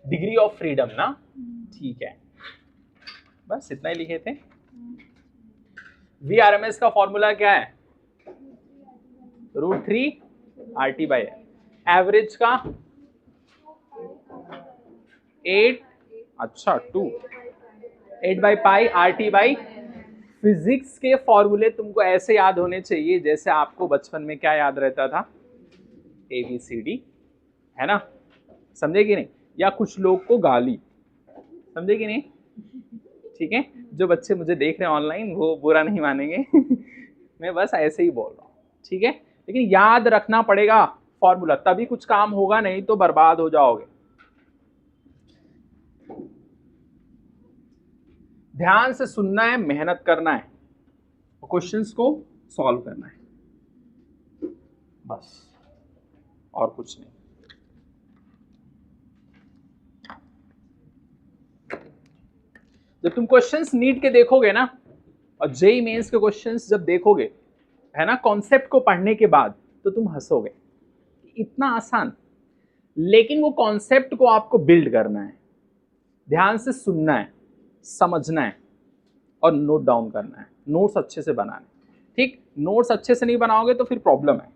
Degree of freedom ना, ठीक है, बस इतना ही लिखे थे। VRMS का फॉर्मूला क्या है? √3 RT/, एवरेज का 8, अच्छा 2, 8/π RT/। फिजिक्स के फॉर्मूले तुमको ऐसे याद होने चाहिए जैसे आपको बचपन में क्या याद रहता था, ABCD, है ना, समझे कि नहीं? या कुछ लोग को गाली, समझे कि नहीं? ठीक है, जो बच्चे मुझे देख रहे हैं ऑनलाइन वो बुरा नहीं मानेंगे मैं बस ऐसे ही बोल रहा हूँ, ठीक है, लेकिन याद रखना पड़ेगा फॉर्मूला, तभी कुछ काम होगा, नहीं तो बर्बाद हो जाओगे। ध्यान से सुनना है, मेहनत करना है, क्वेश्चंस को सॉल्व करना है, बस और कुछ नहीं। जब तुम क्वेश्चंस नीट के देखोगे ना, और जेई मेंस के क्वेश्चंस जब देखोगे, है ना, कॉन्सेप्ट को पढ़ने के बाद, तो तुम हंसोगे, इतना आसान। लेकिन वो कॉन्सेप्ट को आपको बिल्ड करना है, ध्यान से सुनना है, समझना है और नोट डाउन करना है, नोट्स अच्छे से बनाने, ठीक, नोट्स अच्छे से नहीं बनाओगे तो फिर प्रॉब्लम है।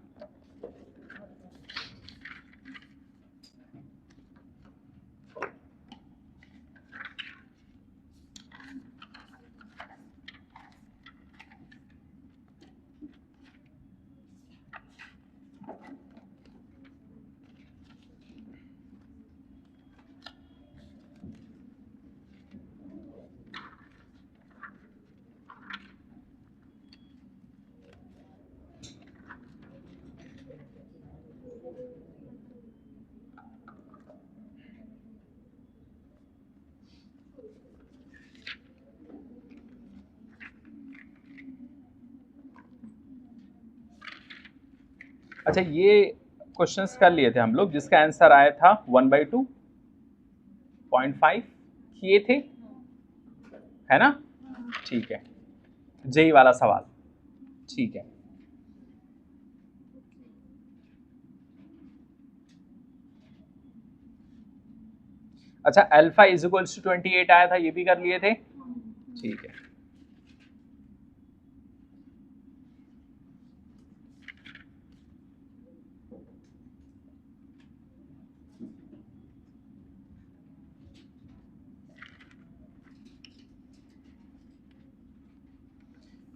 अच्छा, ये क्वेश्चंस कर लिए थे हम लोग, जिसका आंसर आया था 1/2.5 किए थे, है ना, ठीक है, जेई वाला सवाल, ठीक है। अच्छा, अल्फा इज इक्वल्स टू 28 आया था, ये भी कर लिए थे, ठीक है।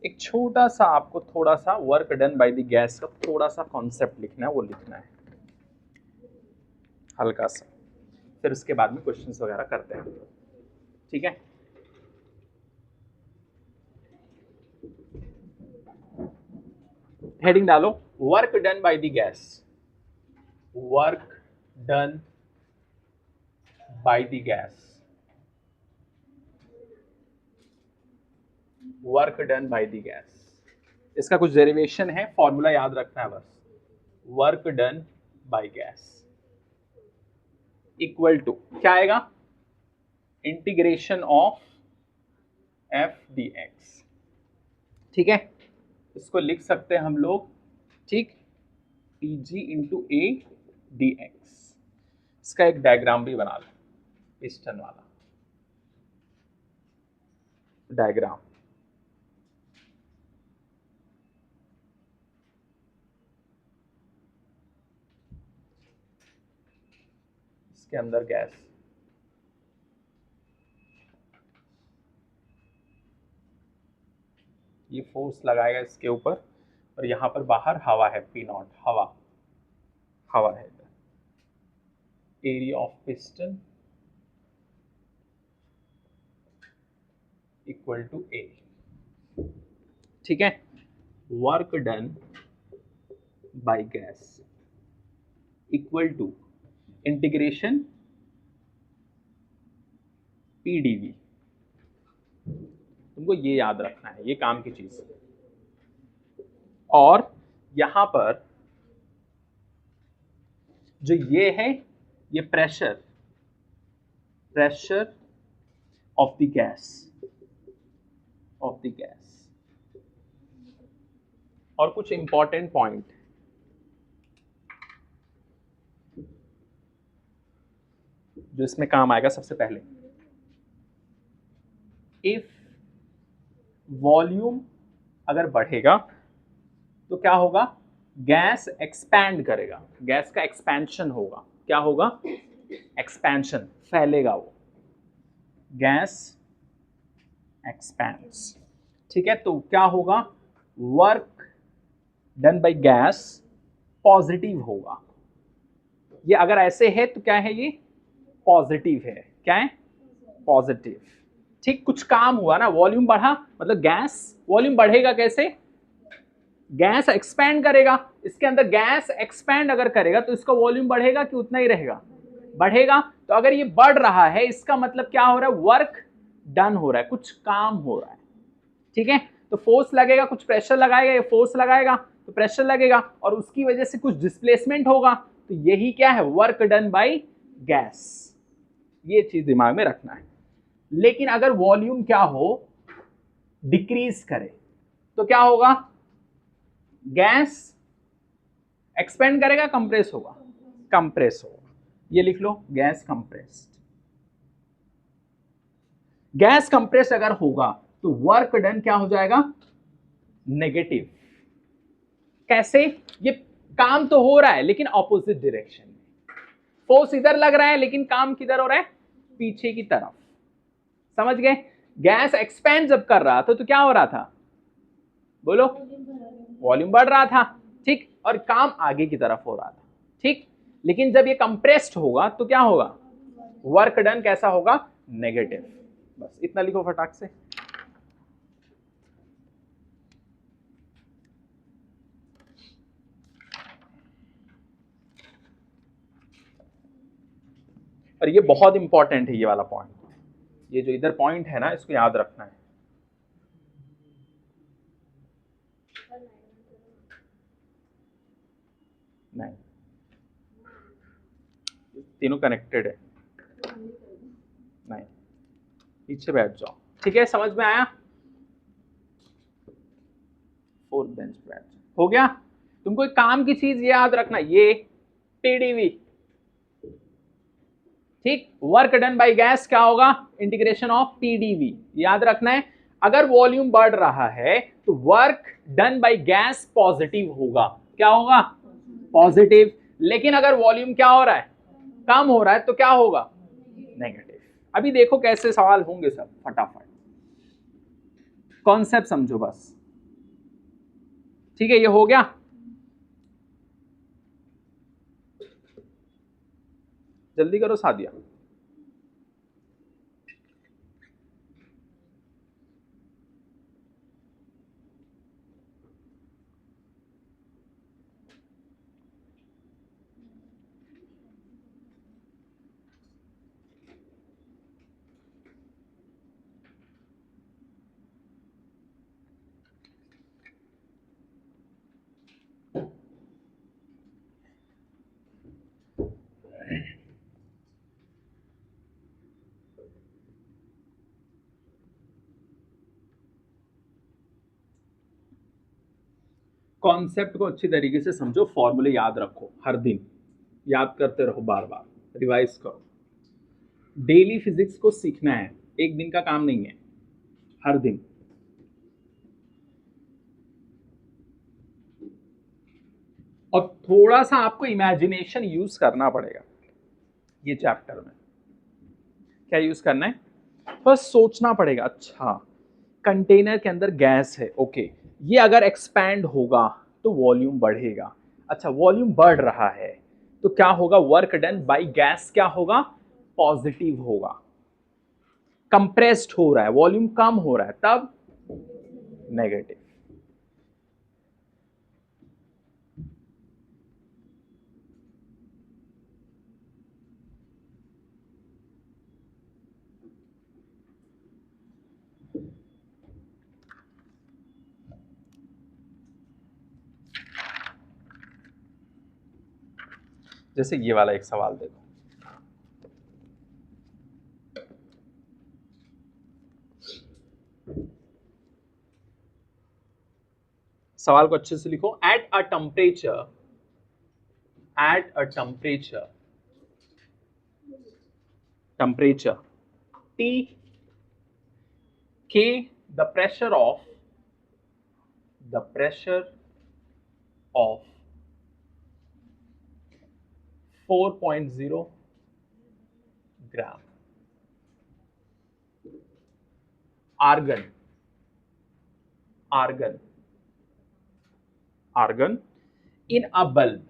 एक छोटा सा आपको थोड़ा सा work done by the gas का थोड़ा सा कॉन्सेप्ट लिखना है, वो लिखना है हल्का सा, फिर उसके बाद में क्वेश्चंस वगैरह करते हैं, ठीक है। हेडिंग डालो, work done by the gas, work done by the gas, work done by the gas. इसका कुछ डेरिवेशन है, फॉर्मूला याद रखना है बस, work done by gas equal to क्या आएगा, integration of F D X, ठीक है, इसको लिख सकते हैं हम लोग, ठीक, T G into A D X. इसका एक डायग्राम भी बना लो, पिस्टन वाला डायग्राम, इसके अंदर गैस, ये फोर्स लगाएगा इसके ऊपर, और यहां पर बाहर हवा है, पी नॉट, हवा, हवा है, area of piston equal to a, ठीक है, work done by gas equal to integration PDV. तुमको ये याद रखना है, ये काम की चीज है। और यहां पर जो ये है, ये pressure, pressure of the gas, of the gas. और कुछ इंपॉर्टेंट पॉइंट, जो इसमें काम आएगा सबसे पहले, इफ वॉल्यूम अगर बढ़ेगा तो क्या होगा, गैस एक्सपैंड करेगा, गैस का एक्सपेंशन होगा, क्या होगा, एक्सपेंशन, फैलेगा वो, गैस एक्सपेंड्स। ठीक है, तो क्या होगा, work done by gas positive होगा। ये अगर ऐसे है तो क्या है, ये पॉजिटिव है, क्या है, पॉजिटिव। ठीक, कुछ काम हुआ ना, वॉल्यूम बढ़ा, मतलब गैस, वॉल्यूम बढ़ेगा कैसे, गैस एक्सपैंड करेगा, इसके अंदर गैस एक्सपैंड अगर करेगा तो इसका वॉल्यूम बढ़ेगा कि उतना ही रहेगा, बढ़ेगा। तो अगर ये बढ़ रहा है इसका मतलब क्या हो रहा है, वर्क डन हो रहा है, कुछ काम हो रहा है। ठीक है, तो फोर्स लगेगा, कुछ प्रेशर लगाएगा, ये फोर्स लगाएगा तो प्रेशर लगेगा और उसकी वजह से कुछ डिस्प्लेसमेंट होगा, तो यही क्या है, वर्क डन बाय गैस। ये चीज दिमाग में रखना है। लेकिन अगर वॉल्यूम क्या हो, डिक्रीज करे तो क्या होगा, गैस एक्सपेंड करेगा, कंप्रेस होगा, कंप्रेस होगा। ये लिख लो, गैस कंप्रेस्ड। गैस कंप्रेस अगर होगा तो वर्क डन क्या हो जाएगा, नेगेटिव। कैसे, ये काम तो हो रहा है लेकिन ऑपोजिट डायरेक्शन में, फोर्स इधर लग रहा है लेकिन काम किधर हो रहा है, पीछे की तरफ। समझ गए, गैस एक्सपेंड जब कर रहा था तो क्या हो रहा था, बोलो, वॉल्यूम बढ़ रहा था, ठीक, और काम आगे की तरफ हो रहा था, ठीक। लेकिन जब ये कंप्रेस्ड होगा तो क्या होगा, वर्क डन कैसा होगा, नेगेटिव। बस इतना लिखो फटाक से। और ये बहुत इंपॉर्टेंट है, ये वाला पॉइंट, ये जो इधर पॉइंट है ना, इसको याद रखना है। नहीं, तीनों कनेक्टेड है, नहीं, पीछे बैठ जाओ, ठीक है, समझ में आया, फोर्थ बेंच पे बैठ जाओ, हो गया। तुमको एक काम की चीज याद रखना, ये पीडीवी, ठीक, वर्क डन बाय गैस क्या होगा, इंटीग्रेशन ऑफ पीडीवी, याद रखना है। अगर वॉल्यूम बढ़ रहा है तो work done by gas positive होगा, क्या होगा, पॉजिटिव। लेकिन अगर वॉल्यूम क्या हो रहा है, कम हो रहा है तो क्या होगा, नेगेटिव। अभी देखो कैसे सवाल होंगे सब, फटाफट कॉन्सेप्ट समझो बस, ठीक है, ये हो गया। जल्दी करो सादिया। कॉन्सेप्ट को अच्छी तरीके से समझो, फॉर्मूले याद रखो, हर दिन याद करते रहो, बार बार रिवाइज करो। डेली फिजिक्स को सीखना है, एक दिन का काम नहीं है, हर दिन। और थोड़ा सा आपको इमेजिनेशन यूज करना पड़ेगा ये चैप्टर में। क्या यूज करना है, फर्स्ट सोचना पड़ेगा, अच्छा कंटेनर के अंदर गैस है, ओके, ये अगर एक्सपैंड होगा तो वॉल्यूम बढ़ेगा, अच्छा वॉल्यूम बढ़ रहा है तो क्या होगा, वर्क डन बाय गैस क्या होगा, पॉजिटिव होगा। कंप्रेस्ड हो रहा है, वॉल्यूम कम हो रहा है, तब नेगेटिव। जैसे ये वाला एक सवाल देखो, सवाल को अच्छे से लिखो। At a temperature temperature. T, K, the pressure of 4.0 gram. Argon, in a bulb,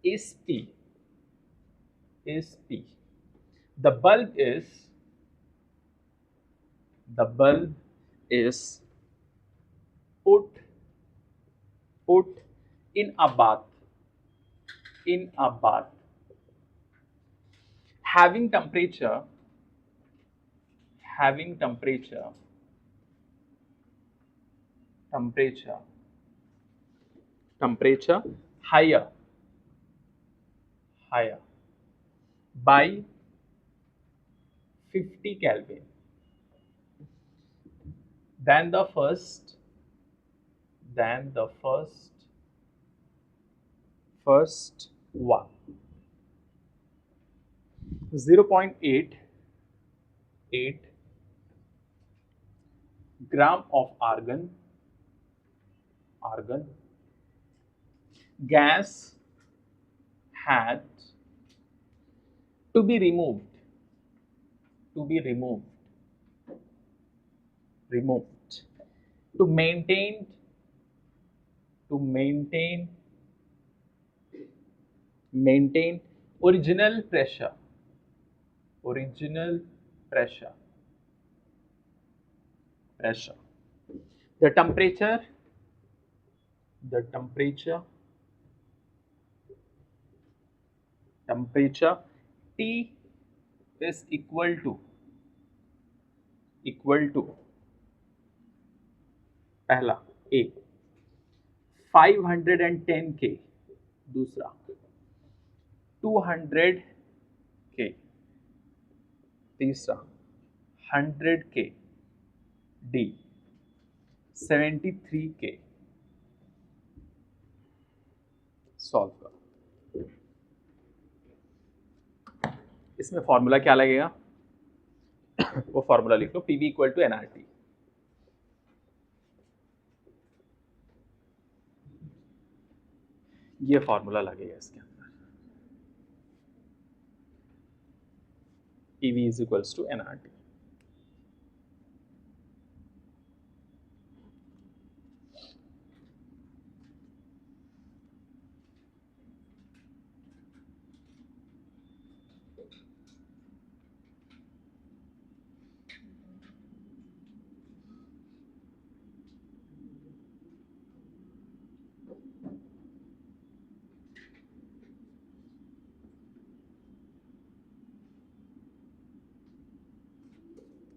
is P. The bulb is put in a bath, having temperature higher by 50 Kelvin than the first one. 0.8 gram of argon gas had to be removed to maintain original pressure. The temperature T is equal to पहला A 510 K, दूसरा 200 K, तीसरा 100 K, D 73 K. Solve करो. इसमें formula क्या लगेगा? वो formula लिख लो, PV इक्वल टू NRT. ये फॉर्मूला लगेगा इसके अंदर. PV is equals to NRT.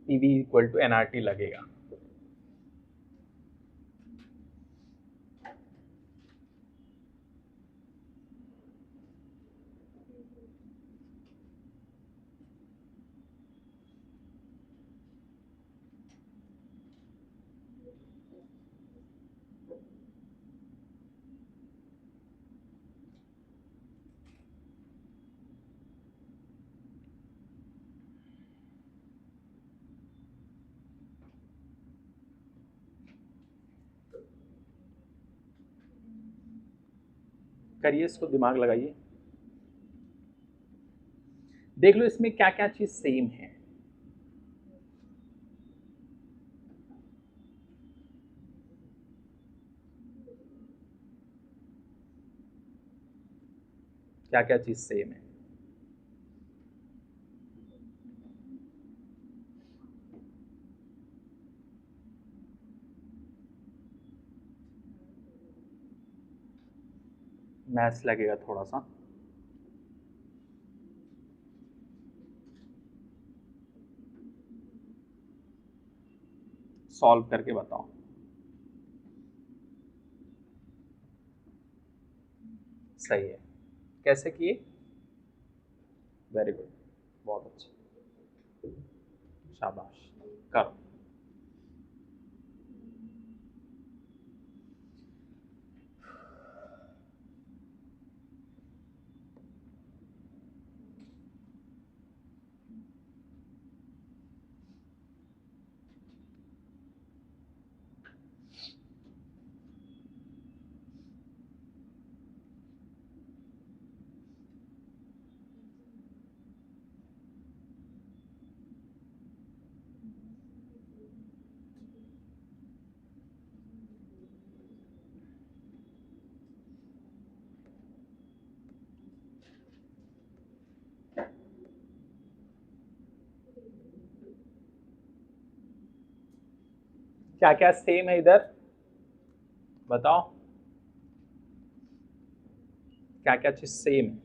PV equal to NRT लगेगा. करिए इसको, दिमाग लगाइए, देख लो इसमें क्या क्या चीज सेम है. क्या क्या चीज सेम है? मैथ्स लगेगा थोड़ा सा. सॉल्व करके बताओ. सही है. कैसे किए? वेरी गुड, बहुत अच्छा, शाबाश, करो. क्या क्या सेम है इधर बताओ, क्या क्या चीज सेम है?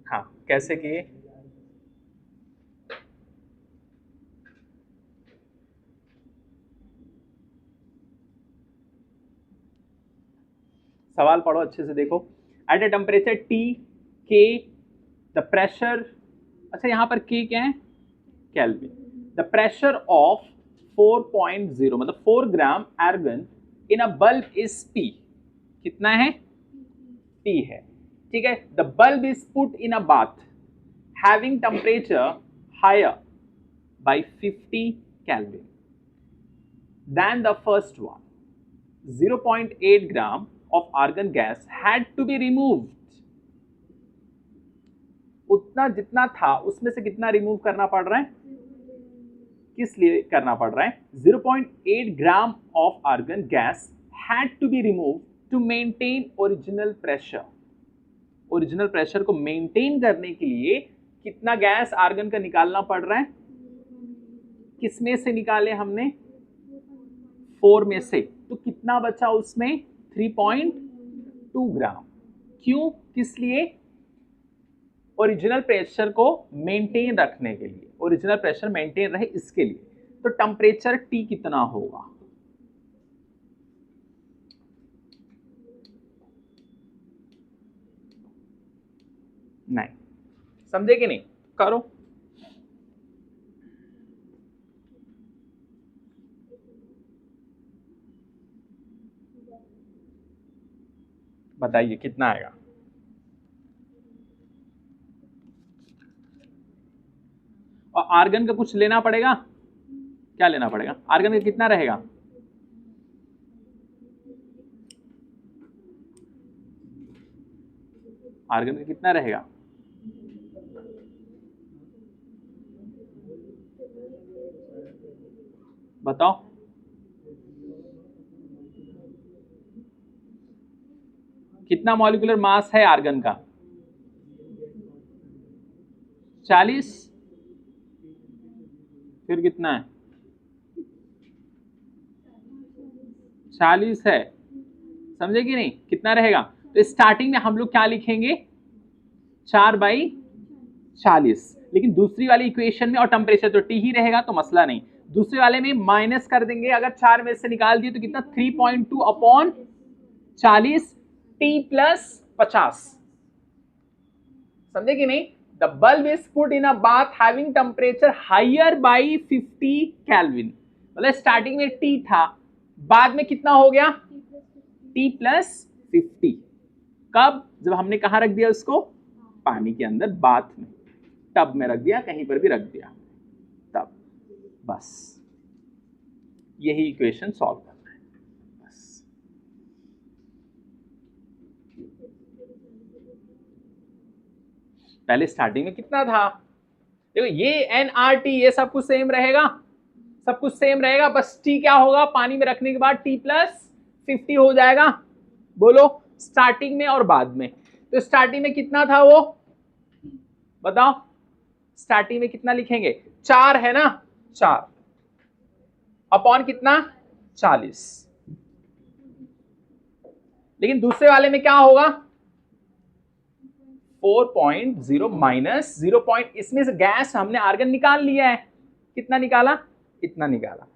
हाँ कैसे किए? सवाल पढ़ो अच्छे से देखो। एट अ टेम्परेचर टी के द प्रेशर, अच्छा यहाँ पर के क्या है? केल्विन। द प्रेशर ऑफ 4.0 मतलब 4 gram argon in a bulb is P. कितना है? पी है। ठीक है। The bulb is put in a bath having temperature higher by 50 kelvin than the first one. 0.8 gram of argon gas had to be removed. उतना जितना था उसमें से कितना रिमूव करना पड़ रहा है? किस लिए करना पड़ रहा है? 0.8 gram of argon gas had to be remove to maintain original pressure. Original pressure को मेंटेन करने के लिए कितना गैस आर्गन का निकालना पड़ रहा है? किसमें से निकाले हमने? 4 में से। तो कितना बचा उसमें? 3.2 ग्राम। क्यों? किस लिए? ओरिजिनल प्रेशर को मेंटेन रखने के लिए, ओरिजिनल प्रेशर मेंटेन रहे इसके लिए। तो टेम्परेचर टी कितना होगा? नहीं समझे कि नहीं? करो। बताइए कितना आएगा? और आर्गन का कुछ लेना पड़ेगा? क्या लेना पड़ेगा? आर्गन का कितना रहेगा? आर्गन का कितना रहेगा? बताओ। कितना मॉलिक्यूलर मास है आर्गन का? 40। फिर कितना है? 40 है। समझे कि नहीं? कितना रहेगा? तो स्टार्टिंग में हम लोग क्या लिखेंगे? 4/40। लेकिन दूसरी वाली इक्वेशन में और टेम्परेचर तो टी ही रहेगा तो मसला नहीं। दूसरे वाले में माइनस कर देंगे। अगर 4 में से निकाल दिए तो कितना? 3.2 अपॉन 40 टी प्लस 50। समझे कि नहीं? The bulb is put in a bath having temperature higher by 50 kelvin. मतलब स्टार्टिंग में टी था, बाद में कितना हो गया? T plus 50। कब? जब हमने कहा रख दिया उसको? पानी के अंदर, बाथ में, टब में रख दिया, कहीं पर भी रख दिया, तब। बस यही इक्वेशन सॉल्व करना है बस। पहले स्टार्टिंग में कितना था? देखो ये एनआरटी ये सब कुछ सेम रहेगा, सब कुछ सेम रहेगा, बस टी क्या होगा? पानी में रखने के बाद टी प्लस 50 हो जाएगा। बोलो स्टार्टिंग में और बाद में। तो स्टार्टिंग में कितना था वो बताओ? स्टार्टिंग में कितना लिखेंगे? 4 है ना? 4 अपॉन कितना? 40। लेकिन दूसरे वाले में क्या होगा? 4.0 माइनस 0. इसमें से गैस हमने आर्गन निकाल लिया है। कितना निकाला? इतना निकाला।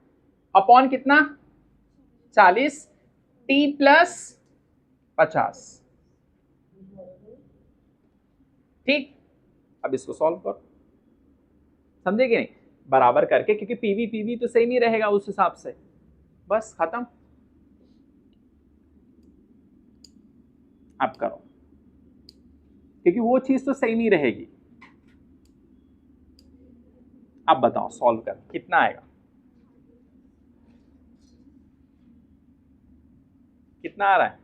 अपॉन कितना? 40 टी प्लस 50। ठीक। अब इसको सॉल्व करो। समझे कि नहीं? बराबर करके, क्योंकि पीवी पीवी तो सेम ही रहेगा उस हिसाब से। बस खत्म। अब करो, क्योंकि वो चीज तो सेम ही रहेगी। अब बताओ सॉल्व कर कितना आएगा? कितना आ रहा है?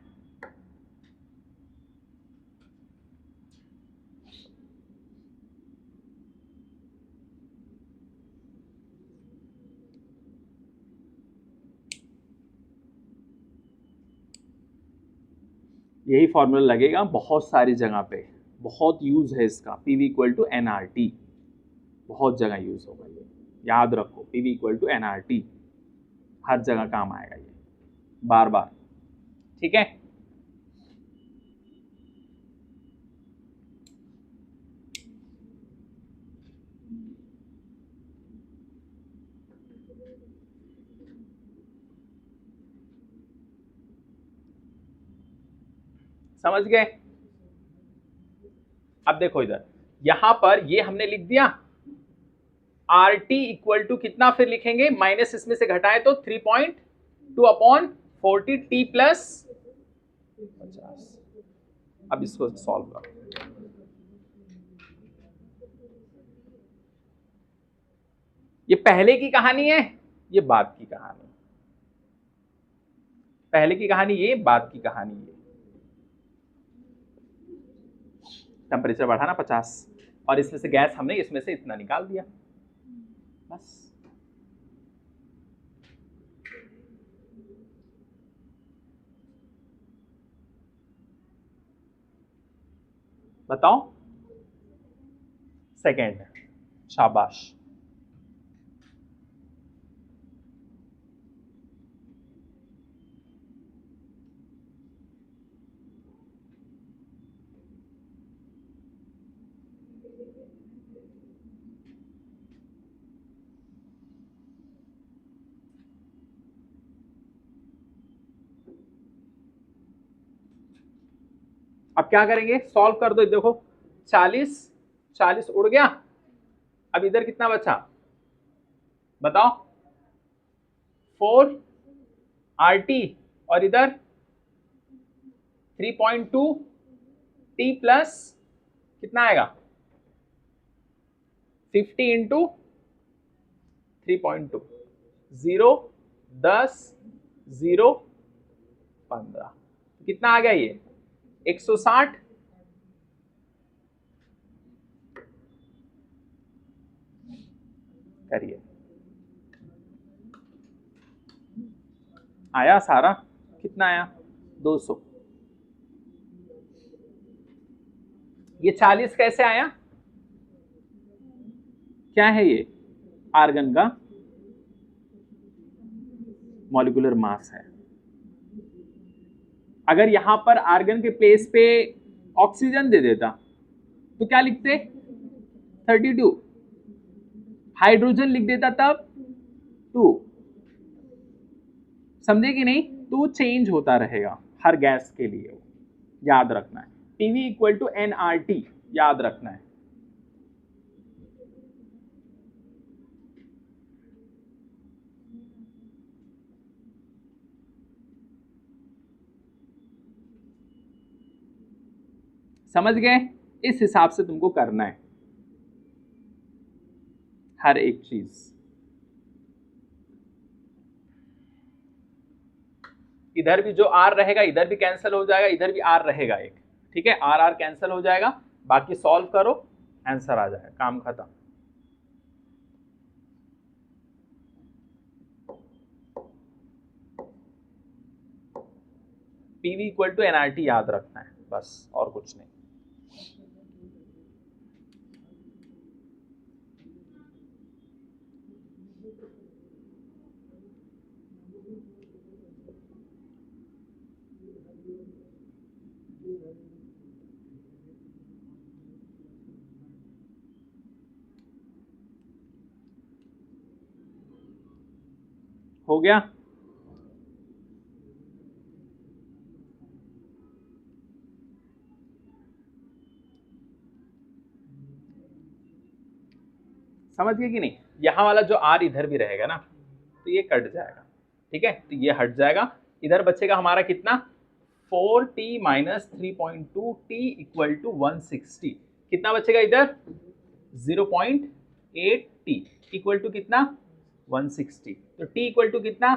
यही फॉर्मूला लगेगा बहुत सारी जगह पे, बहुत यूज है इसका। PV इक्वल टू NRT, बहुत जगह यूज होगा ये, याद रखो। PV इक्वल टू NRT, हर जगह काम आएगा ये, बार बार। ठीक है, समझ गए? अब देखो इधर, यहां पर ये हमने लिख दिया RT इक्वल टू कितना, फिर लिखेंगे माइनस, इसमें से घटाए तो 3.2 अपॉन 40 T प्लस 50। अब इसको सॉल्व करो। ये पहले की कहानी है, ये बाद की कहानी। पहले की कहानी ये, बाद की कहानी ये। टेम्परेचर बढ़ाना 50, और इसमें से गैस हमने इसमें से इतना निकाल दिया, बस। बताओ, सेकेंड, शाबाश। अब क्या करेंगे, सॉल्व कर दो। देखो 40 उड़ गया, अब इधर कितना बचा बताओ, 4 RT, और इधर 3.2 T प्लस कितना आएगा, 50 इंटू 3.2, 0, 10, 0, 15, कितना आ गया ये 160। करिए, आया सारा, कितना आया 200। ये 40 कैसे आया, क्या है ये, आर्गन का मॉलिक्यूलर मास है। अगर यहां पर आर्गन के प्लेस पे ऑक्सीजन दे देता तो क्या लिखते 32, हाइड्रोजन लिख देता तब 2, समझे कि नहीं? तो चेंज होता रहेगा हर गैस के लिए, याद रखना है। PV इक्वल टू NRT, याद रखना है। समझ गए? इस हिसाब से तुमको करना है हर एक चीज। इधर भी जो R रहेगा इधर भी कैंसिल हो जाएगा, इधर भी R रहेगा एक, ठीक है। R कैंसिल हो जाएगा, बाकी सॉल्व करो, आंसर आ जाएगा, काम खत्म। PV इक्वल टू NRT याद रखना है बस, और कुछ नहीं। हो गया? समझ गए कि नहीं? यहां वाला जो R इधर भी रहेगा ना, तो ये कट जाएगा, ठीक है, तो ये हट जाएगा। इधर बचेगा हमारा कितना, 4T minus 3.2T equal to 160। कितना बचेगा इधर, 0.8T इक्वल टू कितना, 160। तो T इक्वल टू कितना,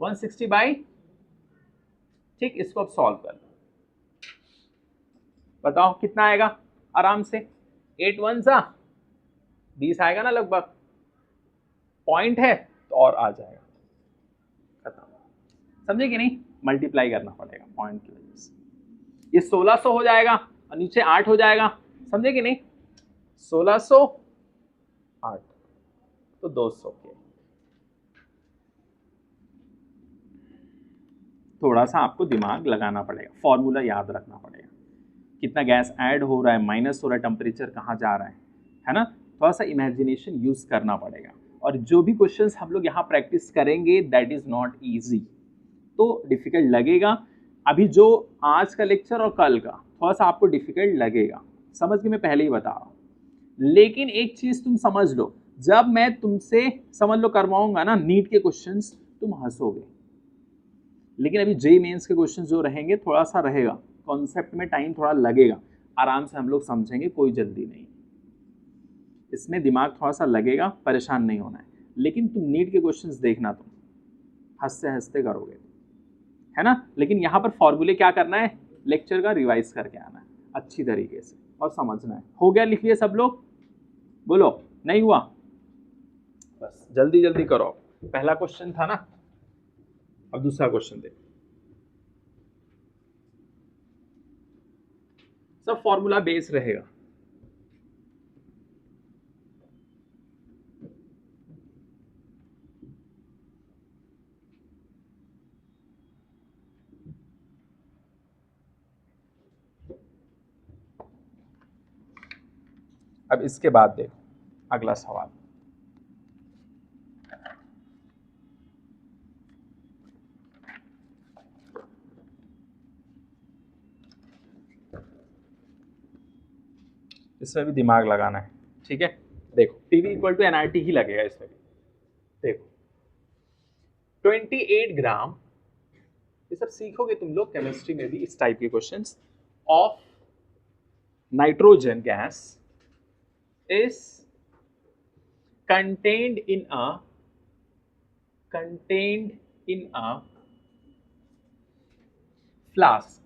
160 बाई, ठीक, इसको अब सॉल्व कर लो, बताओ कितना आएगा आराम से, 8 1 सा 20 आएगा ना लगभग, पॉइंट है तो और आ जाएगा, खत्म। समझे कि नहीं? मल्टीप्लाई करना पड़ेगा पॉइंट की वजह से। ये 1600 हो जाएगा और नीचे 8 हो जाएगा, समझे कि नहीं? 1600 8 तो 200 के। थोड़ा सा आपको दिमाग लगाना पड़ेगा, फॉर्मूला याद रखना पड़ेगा, कितना गैस ऐड हो रहा है, माइनस हो रहा है, टेम्परेचर कहाँ जा रहा है ना? थोड़ा सा इमेजिनेशन यूज करना पड़ेगा। और जो भी क्वेश्चंस हम लोग यहाँ प्रैक्टिस करेंगे दैट इज नॉट इजी, तो डिफिकल्ट लगेगा। अभी जो आज का लेक्चर और कल का थोड़ा सा आपको डिफिकल्ट लगेगा, समझ के मैं पहले ही बता रहा हूँ। लेकिन एक चीज तुम समझ लो, जब मैं तुमसे समझ लो करवाऊंगा ना नीट के क्वेश्चंस, तुम हंसोगे। लेकिन अभी जेईई मेंस के क्वेश्चंस जो रहेंगे थोड़ा सा रहेगा, कॉन्सेप्ट में टाइम थोड़ा लगेगा, आराम से हम लोग समझेंगे, कोई जल्दी नहीं, इसमें दिमाग थोड़ा सा लगेगा, परेशान नहीं होना है। लेकिन तुम नीट के क्वेश्चंस देखना, तुम हंसते हंसते करोगे, है ना? लेकिन यहाँ पर फॉर्मूले क्या करना है, लेक्चर का रिवाइज करके आना है अच्छी तरीके से और समझना है। हो गया? लिख लिए सब लोग? बोलो नहीं हुआ? बस जल्दी जल्दी करो। पहला क्वेश्चन था ना, अब दूसरा क्वेश्चन देखो। सब फॉर्मूला बेस रहेगा। अब इसके बाद देखो अगला सवाल। इसमें भी दिमाग लगाना है, ठीक है? देखो पीवी इक्वल टू एनआरटी ही लगेगा इसमें भी। देखो 28 ग्राम, ये सब सीखोगे तुम लोग केमिस्ट्री में भी, इस टाइप के questions, of nitrogen gas is contained in a flask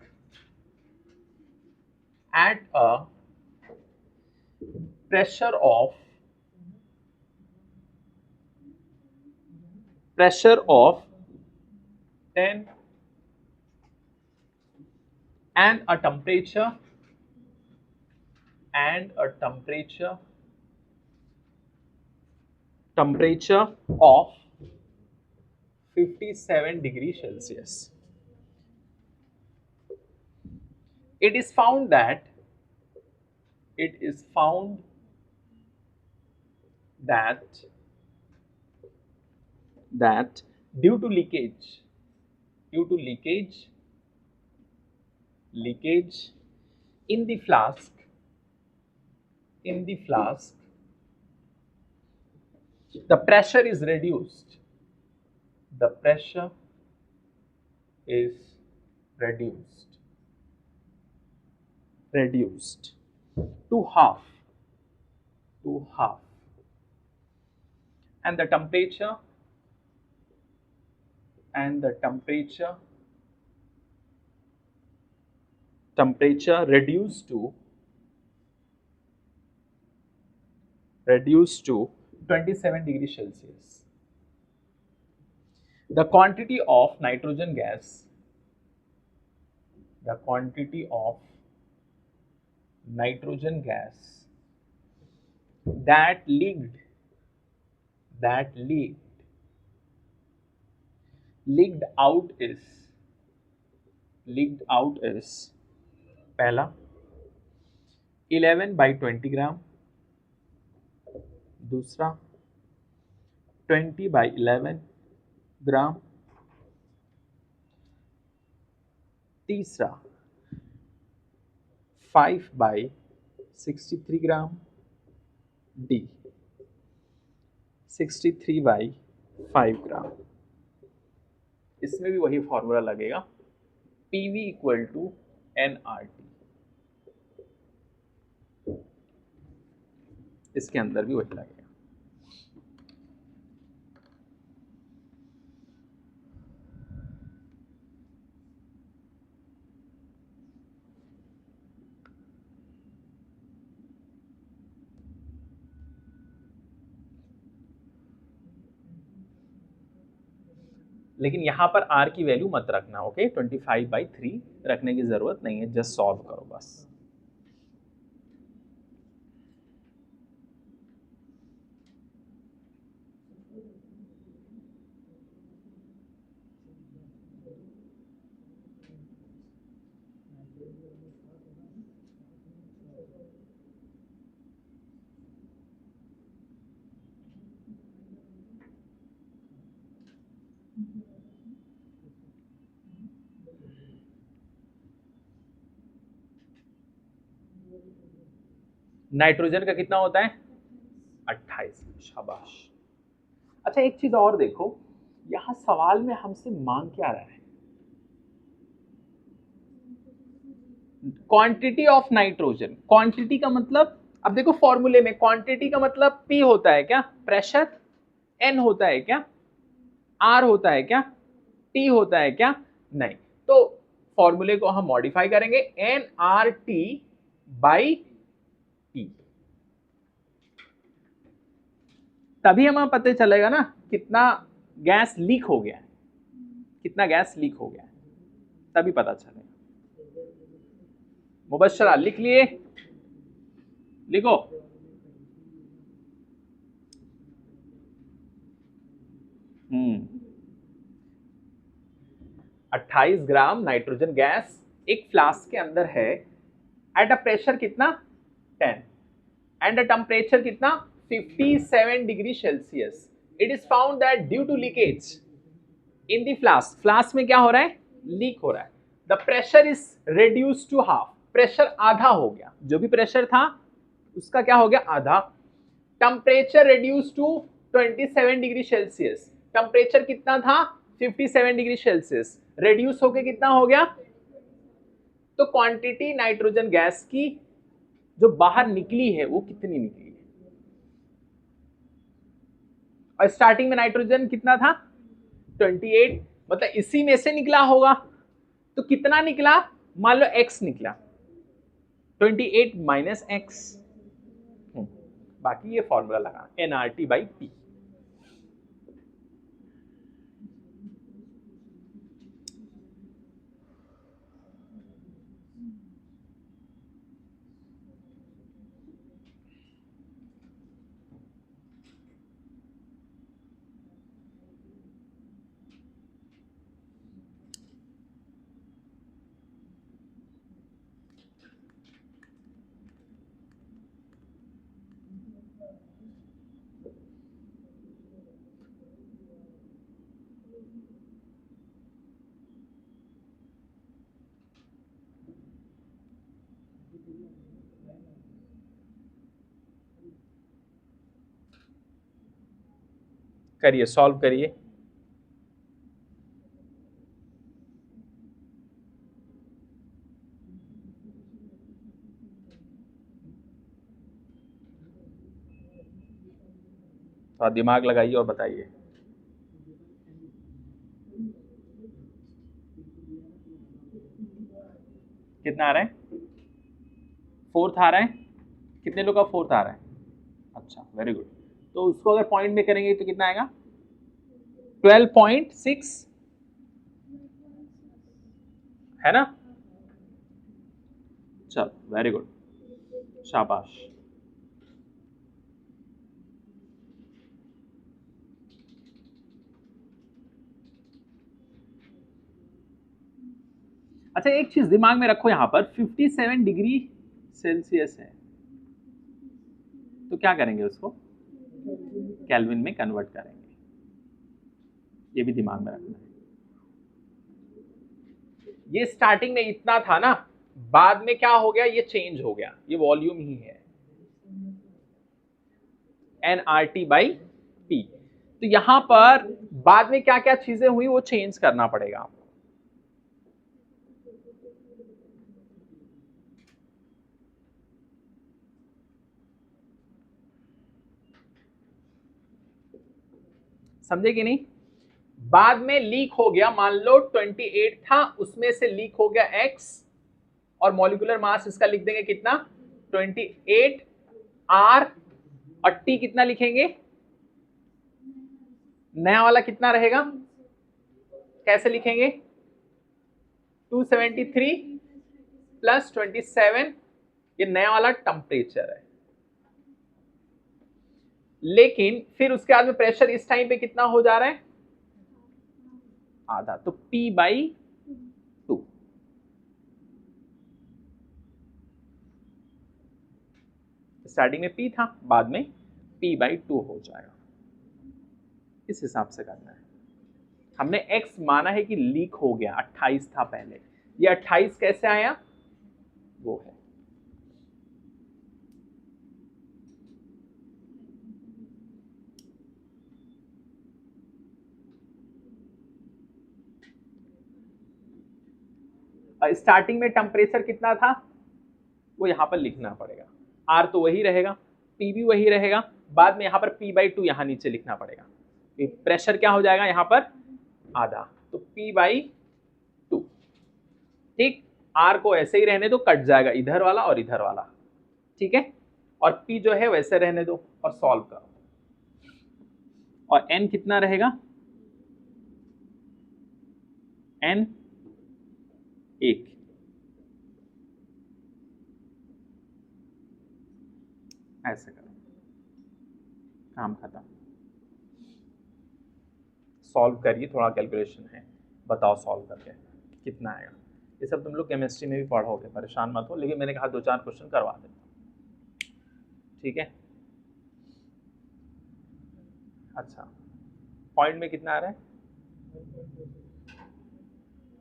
at a pressure of 10 and a temperature of 57 degrees Celsius. It is found that due to leakage in the flask, the pressure is reduced to half, and the temperature reduced to 27 degrees Celsius. The quantity of nitrogen gas that leaked out is पहला 11/20 ग्राम, दूसरा 20/11 ग्राम, तीसरा 5/63 ग्राम, D 63/5 ग्राम। इसमें भी वही formula लगेगा, PV equal to NRT, इसके अंदर भी वही लगेगा। लेकिन यहाँ पर r की वैल्यू मत रखना, ओके। 25/3 रखने की जरूरत नहीं है, जस्ट सॉल्व करो बस। नाइट्रोजन का कितना होता है? 28। शाबाश। अच्छा एक चीज और देखो, यहां सवाल में हमसे मांग क्या रहा है? Quantity of nitrogen. क्वांटिटी का मतलब, अब देखो फॉर्मूले में क्वांटिटी का मतलब P होता है क्या? प्रेशर। N होता है क्या? R होता है क्या? T होता है क्या? नहीं। तो फॉर्मूले को हम मॉडिफाई करेंगे, nRT बाई T। तभी हमें पता चलेगा ना कितना गैस लीक हो गया है, कितना गैस लीक हो गया है, तभी पता चलेगा। मुबश्शरा लिख लिए? लिखो। हम्म 28 ग्राम नाइट्रोजन गैस एक फ्लास्क के अंदर है, एट अ प्रेशर कितना? 10 एंड अ टेम्परेचर कितना? 57 degree Celsius. It is found that due to leakage in the flask, flask में क्या हो रहा है? लीक हो रहा है। The pressure is reduce to half, pressure आधा हो गया, जो भी प्रेशर था उसका क्या हो गया? आधा। Temperature reduce to 27 degree Celsius, temperature कितना था? 57 डिग्री सेल्सियस, रिड्यूस होके कितना हो गया? तो क्वांटिटी नाइट्रोजन गैस की जो बाहर निकली है वो कितनी निकली है? और स्टार्टिंग में नाइट्रोजन कितना था? 28, मतलब इसी में से निकला होगा। तो कितना निकला? मान लो x निकला, 28 माइनस एक्स। बाकी ये फॉर्मूला लगाना, nRT/P। करिए, सॉल्व करिए। थोड़ा दिमाग लगाइए और बताइए। कितना आ रहा है? 4th आ रहा है? कितने लोग का 4th आ रहा है? अच्छा, वेरी गुड। तो उसको अगर पॉइंट में करेंगे तो कितना आएगा? 12.6 है ना? चलो, वेरी गुड, शाबाश। अच्छा एक चीज दिमाग में रखो, यहां पर 57 डिग्री सेल्सियस है, तो क्या करेंगे? उसको केल्विन में कन्वर्ट करेंगे, ये भी दिमाग में रखना है। ये स्टार्टिंग में इतना था ना, बाद में क्या हो गया? ये चेंज हो गया, ये वॉल्यूम ही है, nRT/P। तो यहां पर बाद में क्या क्या चीजें हुई वो चेंज करना पड़ेगा आपको। समझे कि नहीं? बाद में लीक हो गया, मान लो 28 था, उसमें से लीक हो गया x, और मॉलिक्यूलर मास इसका लिख देंगे कितना? 28 R, और T कितना लिखेंगे? नया वाला कितना रहेगा? कैसे लिखेंगे? 273 प्लस 27, ये नया वाला टेम्परेचर है। लेकिन फिर उसके बाद में प्रेशर इस टाइम पे कितना हो जा रहा है? आधा, तो P/2। स्टार्टिंग में P था, बाद में P/2 हो जाएगा। इस हिसाब से करना है। हमने X माना है कि लीक हो गया, 28 था पहले, ये 28 कैसे आया? वो है स्टार्टिंग में टेम्परेचर कितना था वो यहां पर लिखना पड़ेगा। R तो वही रहेगा, P भी वही रहेगा, बाद में यहां पर P/2 यहां नीचे लिखना पड़ेगा। प्रेशर क्या हो जाएगा यहां पर? आधा, तो P/2। ठीक, R को ऐसे ही रहने दो, कट जाएगा इधर वाला और इधर वाला, ठीक है। और P जो है वैसे रहने दो और सॉल्व करो। और N कितना रहेगा? N 1। ऐसे करो, काम खत्म। सॉल्व करिए, थोड़ा कैलकुलेशन है, बताओ सॉल्व करके कितना आएगा। ये सब तुम लोग केमिस्ट्री में भी पढ़ोगे, परेशान मत हो, लेकिन मैंने कहा 2-4 क्वेश्चन करवा देता हूँ, ठीक है। अच्छा, पॉइंट में कितना आ रहा है?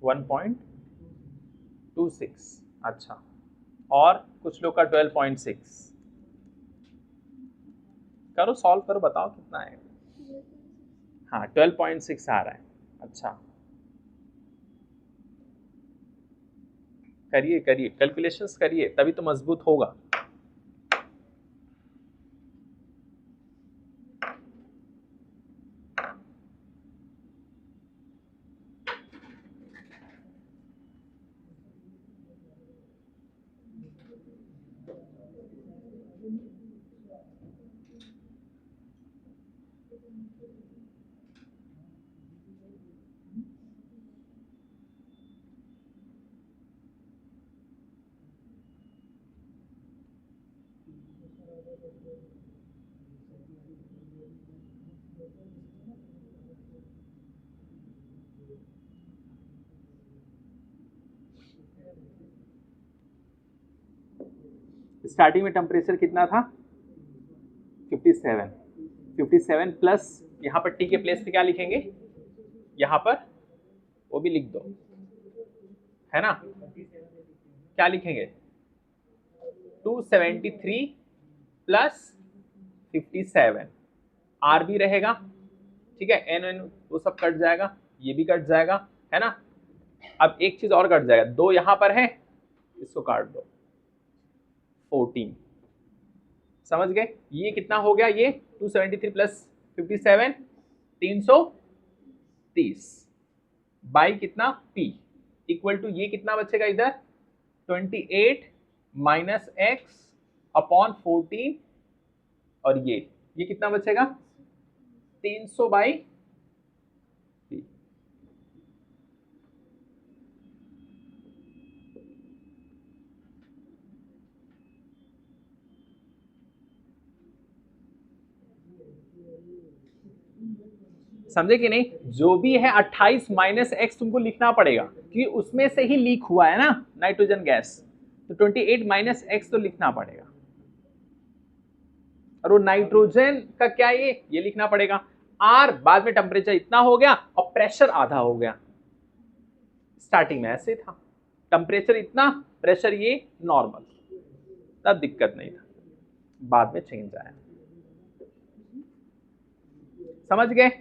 1.26। अच्छा, और कुछ लोग का 12.6। करो, सॉल्व करो, बताओ कितना आएगा। हाँ, 12.6 आ रहा है। अच्छा, करिए करिए, कैलकुलेशंस करिए, तभी तो मजबूत होगा। स्टार्टिंग में टेम्परेचर कितना था? 57। 57 प्लस यहाँ पर T के प्लेस पे क्या लिखेंगे? यहाँ पर वो भी लिख दो, है ना। क्या लिखेंगे? 273 प्लस 57, R भी रहेगा, ठीक है। N वो सब कट जाएगा, ये भी कट जाएगा, है ना। अब एक चीज और कट जाएगा, 2 यहां पर है, इसको काट दो, 14। समझ गए? ये कितना हो गया? ये 273 प्लस 57 330 बाई कितना? P इक्वल टू ये कितना बचेगा इधर? 28 माइनस एक्स अपॉन 14, और ये कितना बचेगा? 300 बाई P। समझे कि नहीं? जो भी है 28 माइनस एक्स तुमको लिखना पड़ेगा, क्योंकि उसमें से ही लीक हुआ है ना नाइट्रोजन गैस, तो 28 माइनस एक्स तो लिखना पड़ेगा। और वो नाइट्रोजन का क्या, ये लिखना पड़ेगा। आर बाद में टेम्परेचर इतना हो गया और प्रेशर आधा हो गया। स्टार्टिंग में ऐसे था, टेम्परेचर इतना, प्रेशर ये नॉर्मल, तब दिक्कत नहीं था, बाद में चेंज आया। समझ गए?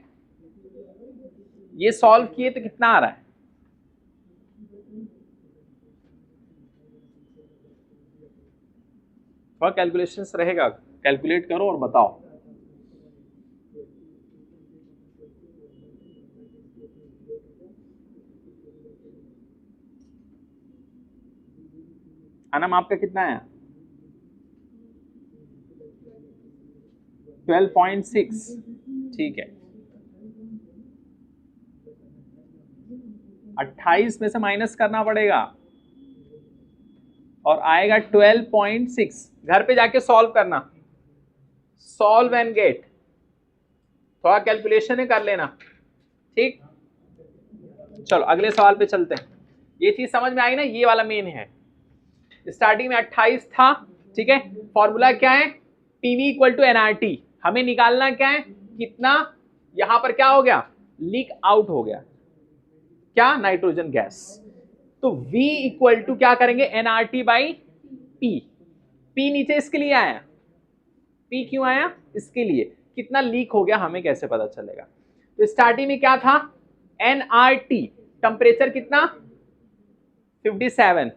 ये सॉल्व किए तो कितना आ रहा है? थोड़ा कैलकुलेशंस रहेगा, कैलकुलेट करो और बताओ। अनम आपका कितना है? 12.6, ठीक है। 28 में से माइनस करना पड़ेगा और आएगा 12.6। घर पे जाके सॉल्व करना, सॉल्व एंड गेट, थोड़ा कैलकुलेशन है कर लेना, ठीक। चलो अगले सवाल पे चलते हैं। ये चीज समझ में आई ना, ये वाला मेन है। स्टार्टिंग में 28 था, ठीक है। फॉर्मूला क्या है, पीवी इक्वल टू एनआरटी। हमें निकालना क्या है, कितना यहां पर क्या हो गया, लीक आउट हो गया, क्या, नाइट्रोजन गैस। तो V इक्वल टू क्या करेंगे, एनआरटी बाई पी। पी नीचे इसके लिए आया, पी क्यों आया, इसके लिए कितना लीक हो गया हमें कैसे पता चलेगा। तो स्टार्टिंग में क्या था, एनआरटी, टेम्परेचर कितना 57,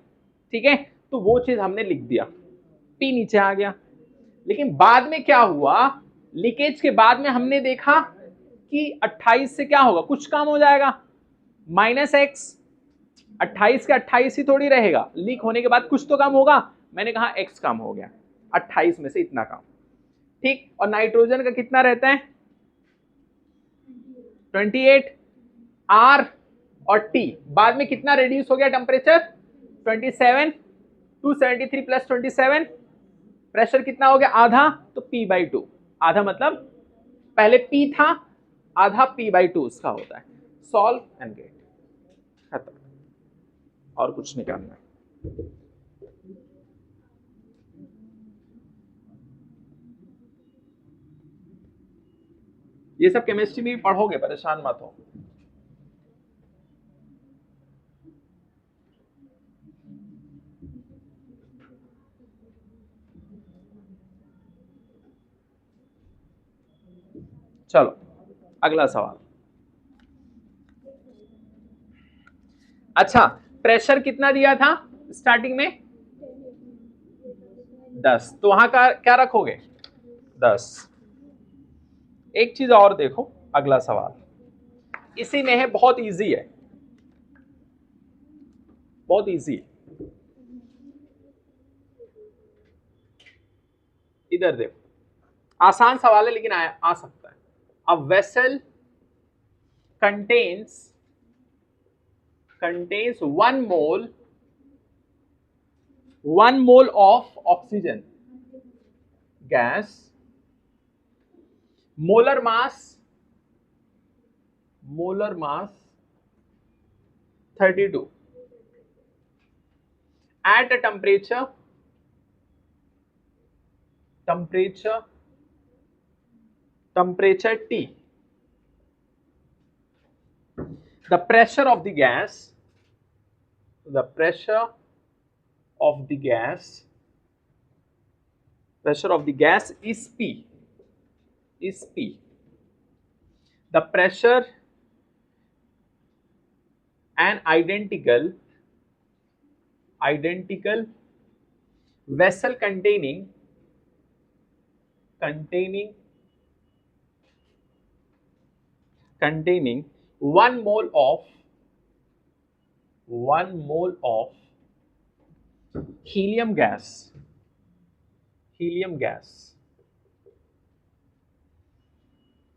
ठीक है। तो वो चीज हमने लिख दिया, पी नीचे आ गया। लेकिन बाद में क्या हुआ, लीकेज के बाद में हमने देखा कि 28 से क्या होगा, कुछ काम हो जाएगा, -x। 28 का 28 ही थोड़ी रहेगा, लीक होने के बाद कुछ तो काम होगा। मैंने कहा x काम हो गया, 28 में से इतना काम, ठीक। और नाइट्रोजन का कितना रहता है 28, R और T बाद में कितना रिड्यूस हो गया टेम्परेचर 27, 273 प्लस 27, प्रेशर कितना हो गया आधा, तो P/2। आधा मतलब पहले P था, आधा P/2 उसका होता है। सॉल्व एंड गेट, खत्म, और कुछ नहीं करना है। ये सब केमिस्ट्री में भी पढ़ोगे, परेशान मत हो। चलो अगला सवाल। अच्छा, प्रेशर कितना दिया था स्टार्टिंग में 10, तो वहां का क्या रखोगे 10। एक चीज और देखो, अगला सवाल इसी में है, बहुत इजी है, बहुत इजी है। इधर देखो, आसान सवाल है लेकिन आ सकता है। A vessel contains 1 mole of oxygen gas, molar mass 32 at a temperature T. The pressure of the gas is P. The pressure and identical vessel containing 1 mole of helium gas,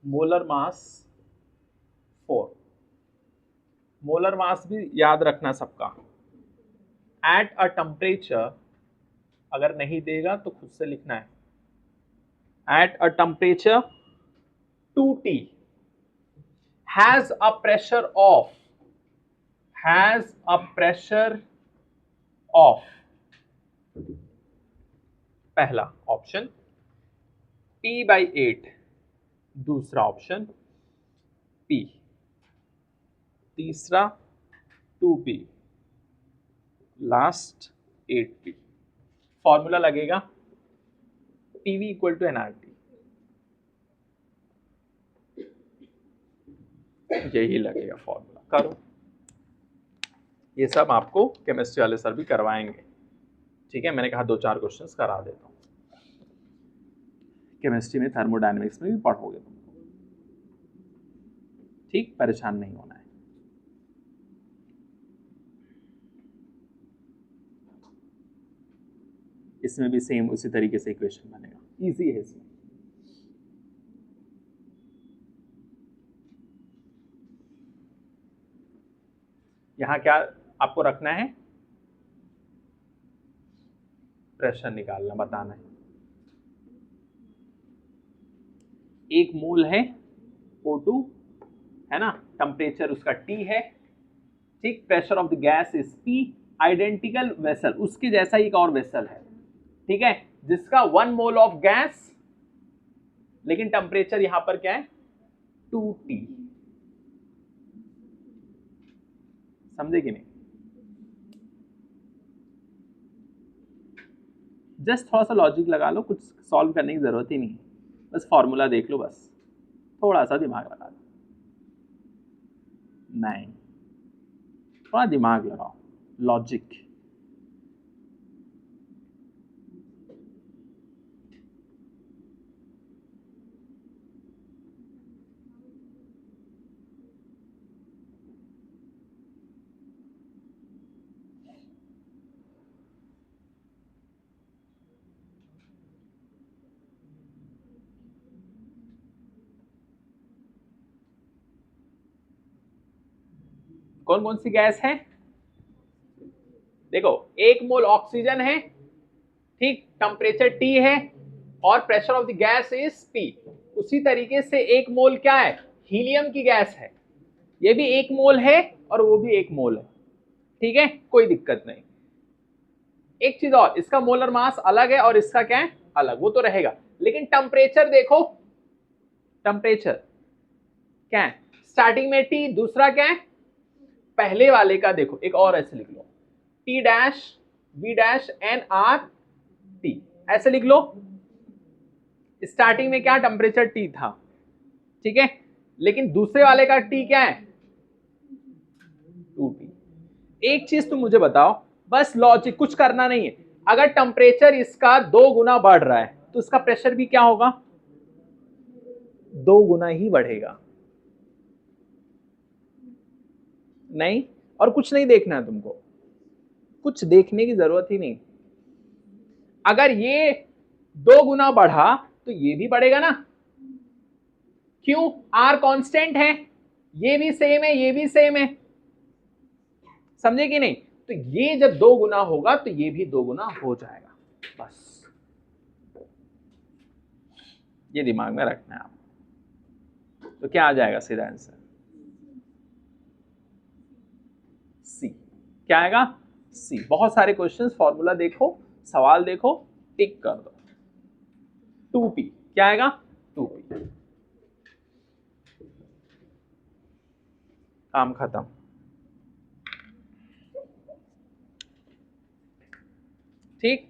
molar mass 4। Molar mass भी याद रखना सबका। At a temperature, अगर नहीं देगा तो खुद से लिखना है, at a temperature 2T has a pressure of पहला ऑप्शन P/8, दूसरा ऑप्शन P, तीसरा 2P, लास्ट 8P। फॉर्मूला लगेगा PV इक्वल टू NRT, यही लगेगा फॉर्मूला। करो, ये सब आपको केमिस्ट्री वाले सर भी करवाएंगे, ठीक है। मैंने कहा 2-4 क्वेश्चंस करा देता हूँ। केमिस्ट्री में थर्मोडायनेमिक्स में भी पढ़ोगे तुम, ठीक, परेशान नहीं होना है। इसमें भी सेम उसी तरीके से इक्वेशन बनेगा, इजी है इसमें। यहां क्या आपको रखना है, प्रेशर निकालना, बताना है। 1 मोल है O2, है ना, टेम्परेचर उसका T है, ठीक, pressure of the gas is P, identical vessel, उसके जैसा ही एक और वेसल है, ठीक है, जिसका 1 मोल ऑफ गैस, लेकिन टेम्परेचर यहां पर क्या है 2T, समझे कि नहीं? जस्ट थोड़ा सा लॉजिक लगा लो, कुछ सॉल्व करने की जरूरत ही नहीं, बस फॉर्मूला देख लो, बस थोड़ा सा दिमाग लगा लो, नहीं, थोड़ा दिमाग लगाओ, लॉजिक। कौन कौन सी गैस है? देखो, 1 मोल ऑक्सीजन है, ठीक, टेम्परेचर T है, और pressure of the gas is P। उसी तरीके से 1 मोल क्या है, हीलियम की गैस है, ये भी 1 मोल है और वो भी 1 मोल है, ठीक है, कोई दिक्कत नहीं। एक चीज और, इसका मोलर मास अलग है और इसका क्या है अलग, वो तो रहेगा, लेकिन टेम्परेचर देखो, टेम्परेचर क्या है, स्टार्टिंग में T, दूसरा क्या है, पहले वाले का देखो, एक और ऐसे लिख लो, T dash V dash N R T, ऐसे लिख लो। स्टार्टिंग में क्या टेम्परेचर T था, ठीक है, लेकिन दूसरे वाले का T क्या है 2T। एक चीज तुम मुझे बताओ, बस लॉजिक, कुछ करना नहीं है, अगर टेम्परेचर इसका 2 गुना बढ़ रहा है तो इसका प्रेशर भी क्या होगा 2 गुना ही बढ़ेगा, नहीं, और कुछ नहीं देखना है तुमको, कुछ देखने की जरूरत ही नहीं। अगर ये 2 गुना बढ़ा तो ये भी बढ़ेगा ना, क्यों, R कांस्टेंट है, ये भी सेम है, ये भी सेम है, समझे कि नहीं? तो ये जब 2 गुना होगा तो ये भी 2 गुना हो जाएगा, बस ये दिमाग में रखना है आपको। तो क्या आ जाएगा सीधा आंसर, सी। क्या आएगा, सी। बहुत सारे क्वेश्चंस, फॉर्मूला देखो, सवाल देखो, टिक कर दो, 2P, क्या आएगा 2P, काम खत्म। ठीक,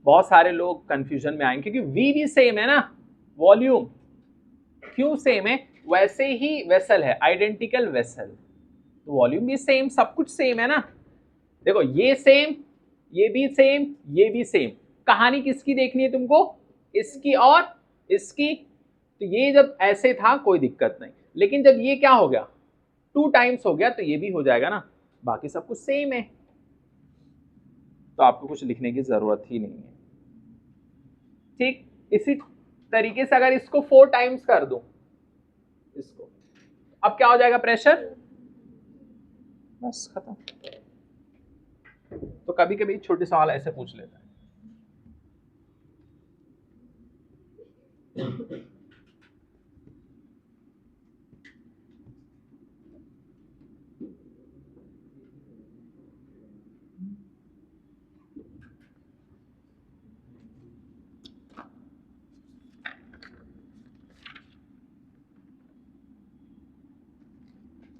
बहुत सारे लोग कंफ्यूजन में आएंगे क्योंकि V भी सेम है ना, वॉल्यूम क्यों सेम है, वैसे ही वेसल है, आइडेंटिकल वेसल, तो वॉल्यूम भी सेम, सब कुछ सेम है ना। देखो, ये सेम, ये भी सेम, ये भी सेम, कहानी किसकी देखनी है तुमको, इसकी और इसकी, तो ये जब ऐसे था कोई दिक्कत नहीं, लेकिन जब ये क्या हो गया 2 टाइम्स हो गया तो ये भी हो जाएगा ना, बाकी सब कुछ सेम है, तो आपको कुछ लिखने की जरूरत ही नहीं है। ठीक, इसी तरीके से अगर इसको 4 टाइम्स कर दूं, इसको, अब क्या हो जाएगा प्रेशर, बस खत्म। तो कभी कभी छोटे सवाल ऐसे पूछ लेता है।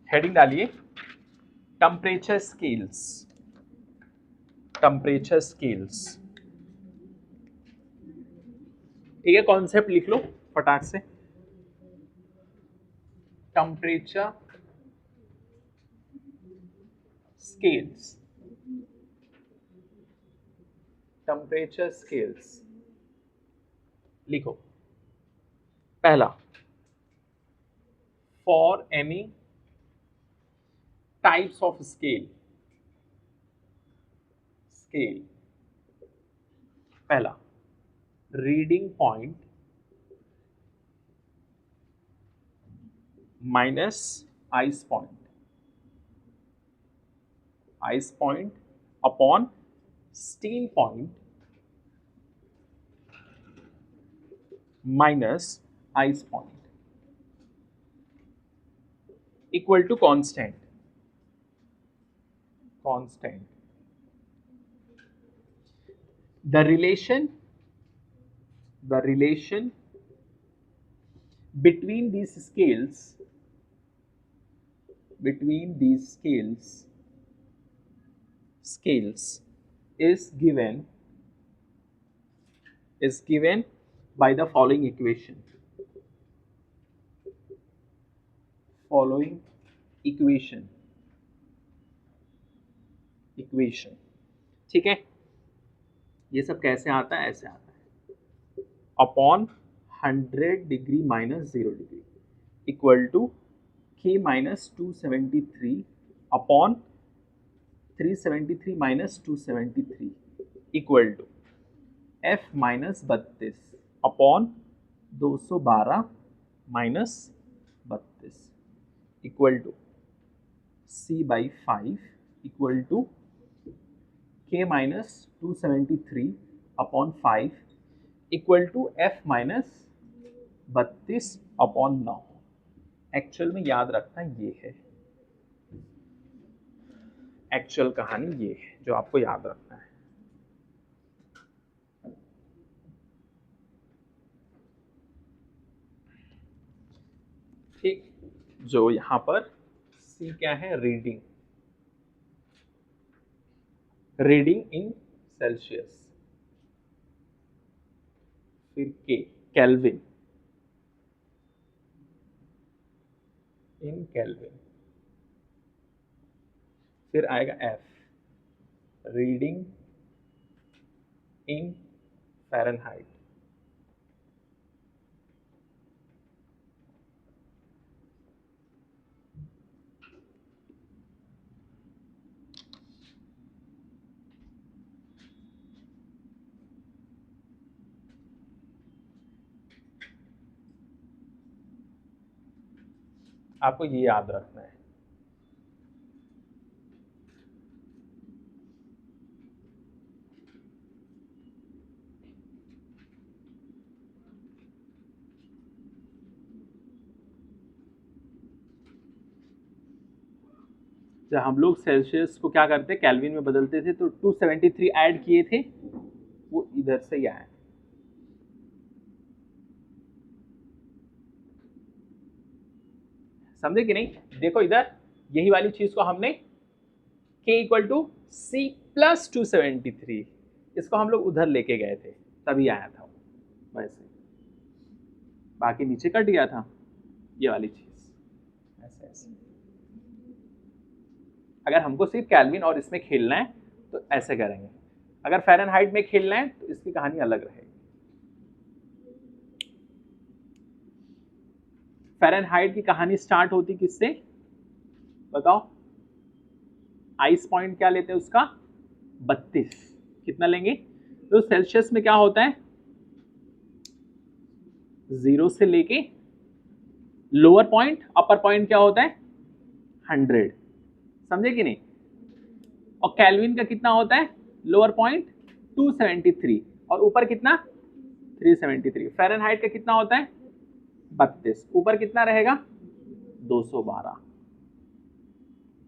हेडिंग डालिए, टेम्परेचर स्केल्स, टेम्परेचर स्केल्स, ठीक है, कॉन्सेप्ट लिख लो फटाक से, टेम्परेचर स्केल्स, टेम्परेचर स्केल्स लिखो। पहला, for any types of scale, scale, पहला reading point minus ice point upon steam point minus ice point equal to constant. The relation between these scales is given by the following equation. ठीक है, ये सब कैसे आता है? ऐसे आता है upon 100 degree minus 0 degree equal to k minus 273 upon 373 minus 273 equal to f minus 32 upon 212 minus 32 equal to c by 5 equal to k minus 273 upon 5 equal to f minus 32 upon 9। Actual में याद रखना ये है, actual कहानी ये है जो आपको याद रखना है। ठीक, जो यहां पर C क्या है? रीडिंग इन सेल्सियस, फिर K केल्विन इन केल्विन, फिर आएगा F रीडिंग इन फ़ारेनहाइट, आपको ये याद रखना है। जब हम लोग सेल्सियस को क्या करते, केल्विन में बदलते थे, तो 273 ऐड किए थे, वो इधर से ही आया। समझे कि नहीं? देखो इधर यही वाली चीज को हमने k equal to C plus 273, इसको हम लोग उधर लेके गए थे, तभी आया था वैसे, बाकी नीचे कट गया था ये वाली चीज। ऐसे ऐसे अगर हमको सिर्फ केल्विन और इसमें खेलना है तो ऐसे करेंगे, अगर फ़ारेनहाइट में खेलना है तो इसकी कहानी अलग रहेगी। फ़ारेनहाइट की कहानी स्टार्ट होती किससे बताओ? आइस पॉइंट क्या लेते हैं उसका? 32। कितना लेंगे? तो सेल्सियस में क्या होता है, 0 से लेके लोअर पॉइंट अपर पॉइंट क्या होता है? 100। समझे कि नहीं? और केल्विन का कितना होता है? लोअर पॉइंट 273 और ऊपर कितना? 373। फ़ारेनहाइट का कितना होता है? 32, ऊपर कितना रहेगा? 212।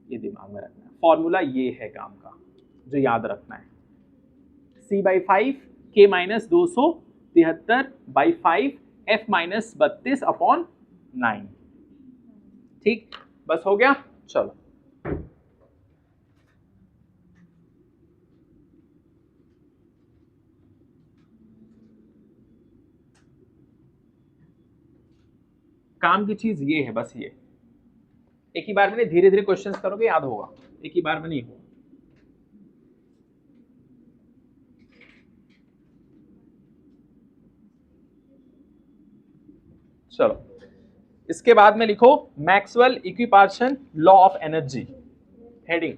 ये दिमाग में रखना है, फॉर्मूला ये है काम का जो याद रखना है। C by 5 K minus 273 by 5 F minus 32 upon 9। ठीक, बस हो गया। चलो काम की चीज ये है, बस ये एक ही बार में, धीरे धीरे क्वेश्चंस करोगे याद होगा, एक ही बार में नहीं होगा। चलो इसके बाद में लिखो Maxwell equipartition law of energy. Heading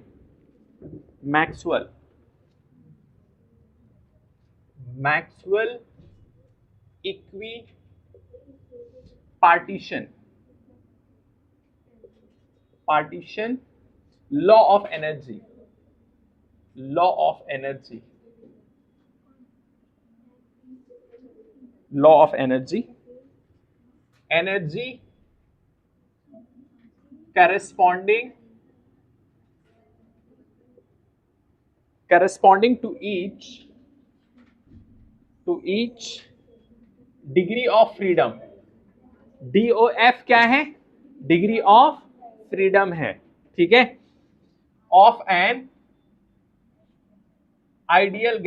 Maxwell equipartition partition, law of energy, law of energy, law of energy, energy corresponding to each degree of freedom. DOF क्या है? डिग्री ऑफ फ्रीडम है, ठीक है, of an ideal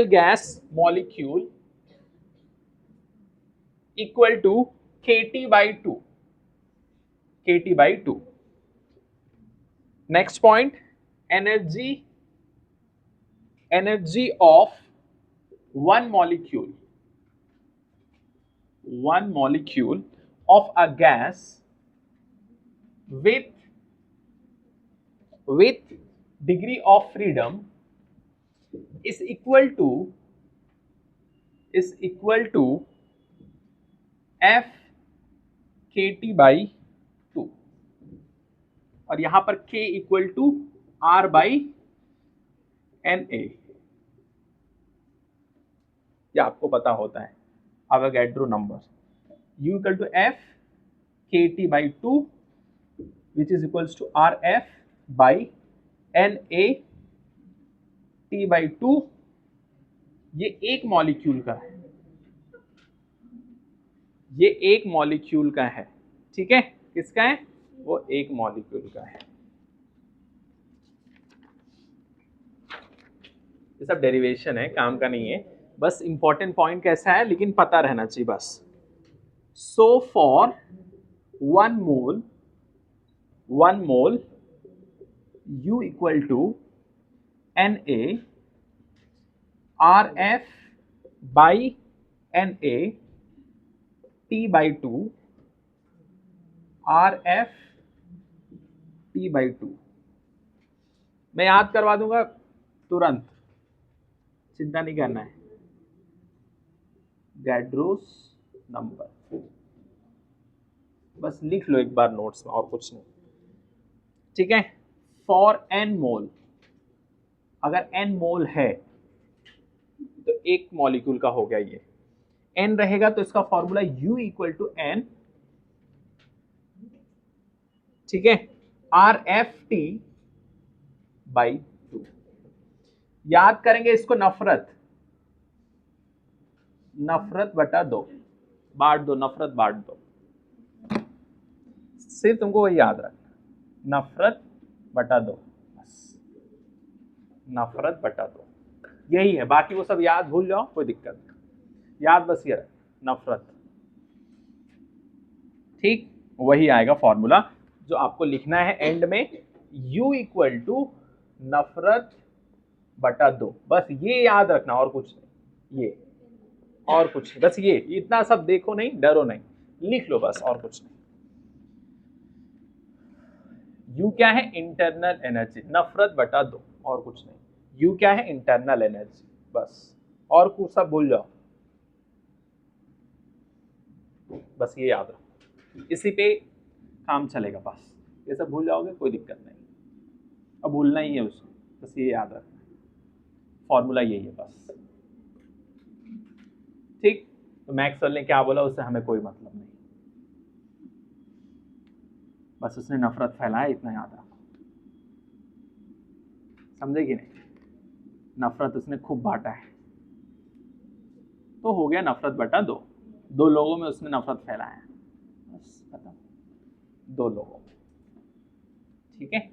gas molecule equal to KT by 2, KT by 2। Next point, energy of one molecule of a gas with degree of freedom is equal to F KT by 2, और यहां पर K equal to R by NA, ये आपको पता होता है Avogadro number. U equal to F KT by 2 which is equals to RF by NA T by 2। ये एक मॉलिक्यूल का है, ये एक मॉलिक्यूल का है, ठीक है, किसका है? वो एक मॉलिक्यूल का है। ये सब डेरिवेशन है, काम का नहीं है, बस इंपॉर्टेंट पॉइंट कैसा है लेकिन पता रहना चाहिए बस। So for one mole U equal to Na RF by Na T by 2 RF T by 2। मैं याद करवा दूंगा तुरंत, चिंता नहीं करना है। गैड्रोस नंबर बस लिख लो एक बार नोट्स में, और कुछ नहीं, ठीक है। फॉर n मोल, अगर n मोल है तो एक मॉलिक्यूल का हो गया, ये n रहेगा तो इसका formula U equal to n, ठीक है, RFT by 2। याद करेंगे इसको नफरत बटा 2, बांट दो, नफरत बांट दो, सिर्फ तुमको वही याद रखना, नफरत बटा 2, बस नफरत बटा 2, यही है। बाकी वो सब याद भूल जाओ, कोई दिक्कत नहीं, याद बस ये नफरत, ठीक, वही आएगा फॉर्मूला जो आपको लिखना है एंड में। U इक्वल टू नफरत बटा 2, बस ये याद रखना, और कुछ नहीं, ये और कुछ नहीं, बस ये इतना सब देखो नहीं, डरो नहीं, लिख लो बस, और कुछ नहीं। U क्या है? इंटरनल एनर्जी, नफरत बटा 2, और कुछ नहीं। U क्या है? इंटरनल एनर्जी, बस, और कुछ सब भूल जाओ, बस ये याद रखो, इसी पे काम चलेगा, बस ये सब भूल जाओगे कोई दिक्कत नहीं, अब भूलना ही है उसको, बस ये याद रखना, फॉर्मूला यही है बस, ठीक। तो मैक्सवेल ने क्या बोला उससे हमें कोई मतलब नहीं, बस उसने नफरत फैलाया, इतना याद रखो, समझे कि नहीं? नफरत उसने खूब बांटा है, तो हो गया नफरत बटा 2, 2 लोगों में उसने नफरत फैलाया, बस खत्म, 2 लोगों में, ठीक है।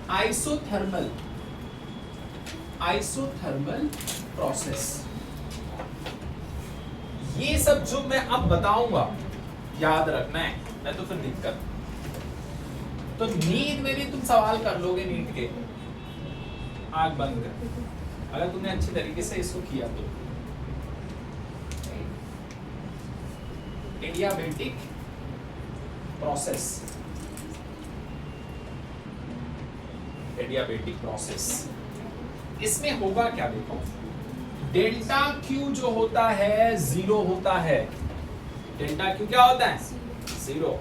Isothermal process. ये सब जो मैं अब बताऊंगा याद रखना है, नहीं तो फिर दिक्कत। तो नींद में भी तुम सवाल कर लोगे, नींद के आंख बंद कर, अगर तुमने अच्छी तरीके से इसको किया तो। एडियाबेटिक प्रोसेस, इसमें होगा क्या देखो, डेल्टा क्यू जो होता है 0 होता है। डेल्टा क्यू क्या होता है? 0।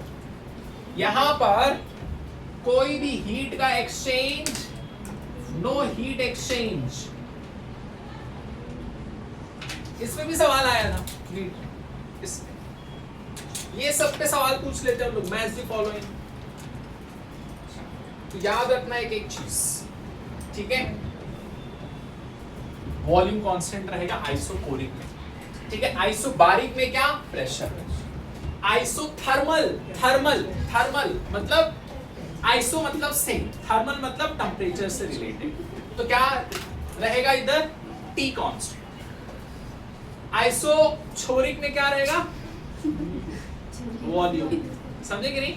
यहां पर कोई भी हीट का एक्सचेंज, नो हीट एक्सचेंज। इसमें भी सवाल आया था, ये सब पे सवाल पूछ लेते हैं हम लोग, मैच द फॉलोइंग। तो याद रखना एक चीज, ठीक है? वॉल्यूम कांस्टेंट रहेगा आइसोकोरिक में, ठीक है? आइसोबारिक में क्या? प्रेशर। आइसोथर्मल, थर्मल मतलब आइसो मतलब सेम, थर्मल मतलब टेम्परेचर से रिलेटेड। तो क्या रहेगा इधर? T constant. आइसोछोरिक में क्या रहेगा? वॉल्यूम। समझे कि नहीं?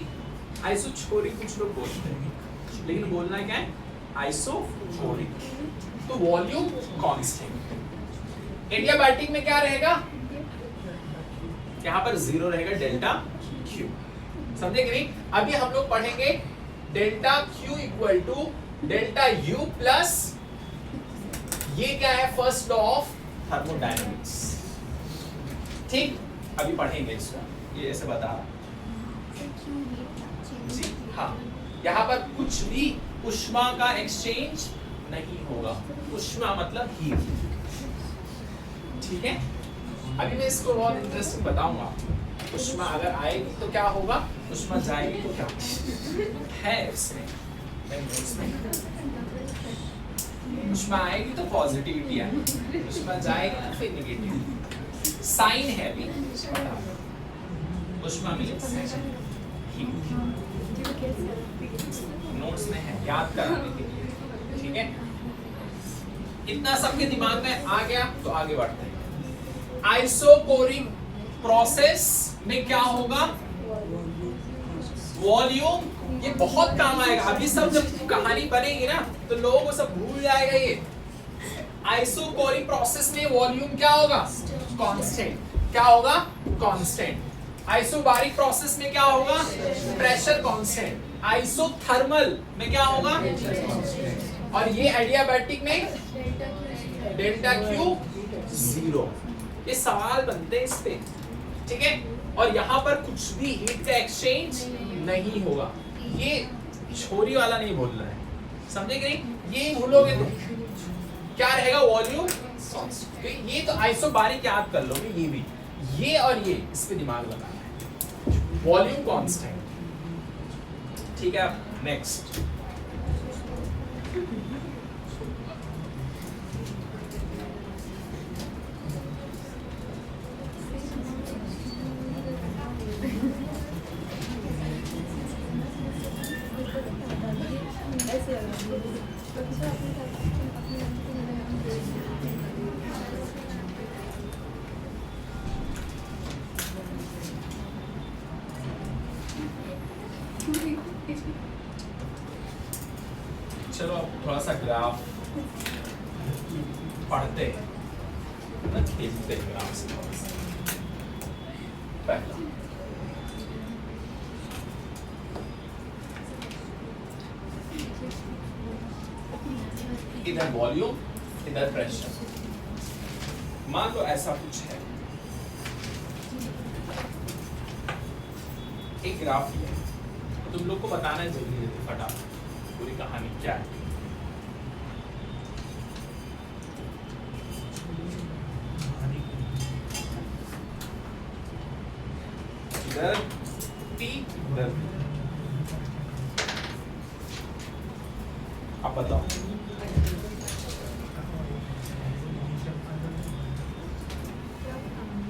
आइसोछोरिक कुछ लोग बोलते हैं, लेकिन बोलना क्या है? आइसोछोरिक। तो वॉल्यूम कांस्टेंट। एडियाबैटिक में क्या रहेगा? यहां पर 0 रहेगा, डेल्टा क्यू। समझे कि नहीं? अभी हम लोग पढ़ेंगे delta Q equal to delta U plus, ये क्या है? First law of thermodynamics. ठीक, अभी पढ़ेंगे इसको, ये ऐसे बता रहा जी। हाँ, यहाँ पर कुछ भी उष्मा का एक्सचेंज नहीं होगा। उष्मा मतलब हीट, ठीक है? अभी मैं इसको बहुत इंटरेस्टिंग बताऊंगा। उष्मा अगर आएगी तो क्या होगा, उष्मा जाएगी तो क्या है इसमें, उष्मा आएगी तो पॉजिटिविटी आएगी, उष्मा जाएगी तो फिर नेगेटिव। साइन है भी, उष्मा मीन्स हीट। नोट्स में है, याद कराने के लिए, ठीक है? इतना सबके दिमाग में आ गया तो आगे बढ़ते हैं। आइसोकोरिक प्रोसेस में क्या होगा? वॉल्यूम। ये बहुत काम आएगा, अभी सब जब कहानी बनेगी ना तो लोगों को सब भूल जाएगा ये। आइसोकोरिक प्रोसेस में वॉल्यूम क्या होगा? कांस्टेंट। क्या होगा? कांस्टेंट। आइसोबारिक प्रोसेस में क्या होगा? Pressure constant. आइसोथर्मल में क्या होगा? और ये एडियाबैटिक में डेल्टा क्यू 0। ये सवाल बनते हैं इस पे, ठीक है? और यहाँ पर कुछ भी हीट का एक्सचेंज नहीं होगा। ये छोरी वाला नहीं बोल रहा है, समझे कि नहीं? ये भूलोगे तो क्या रहेगा? वॉल्यूम। ये तो आइसोबारिक याद कर लोगे, ये भी, ये और ये, इस पे दिमाग लगाना है। वॉल्यूम कांस्टेंट, ठीक है? नेक्स्ट, चलो अब थोड़ा सा ग्राफ पढ़ते हैं ना, खेलते हैं ग्राफ से थोड़ा सा। पहला इधर वॉल्यूम, इधर प्रेशर। मान लो ऐसा कुछ है, एक ग्राफ है, तुम लोग को बताना जरूरी है फटाफट पूरी कहानी क्या है। इधर T, इधर अब बताओ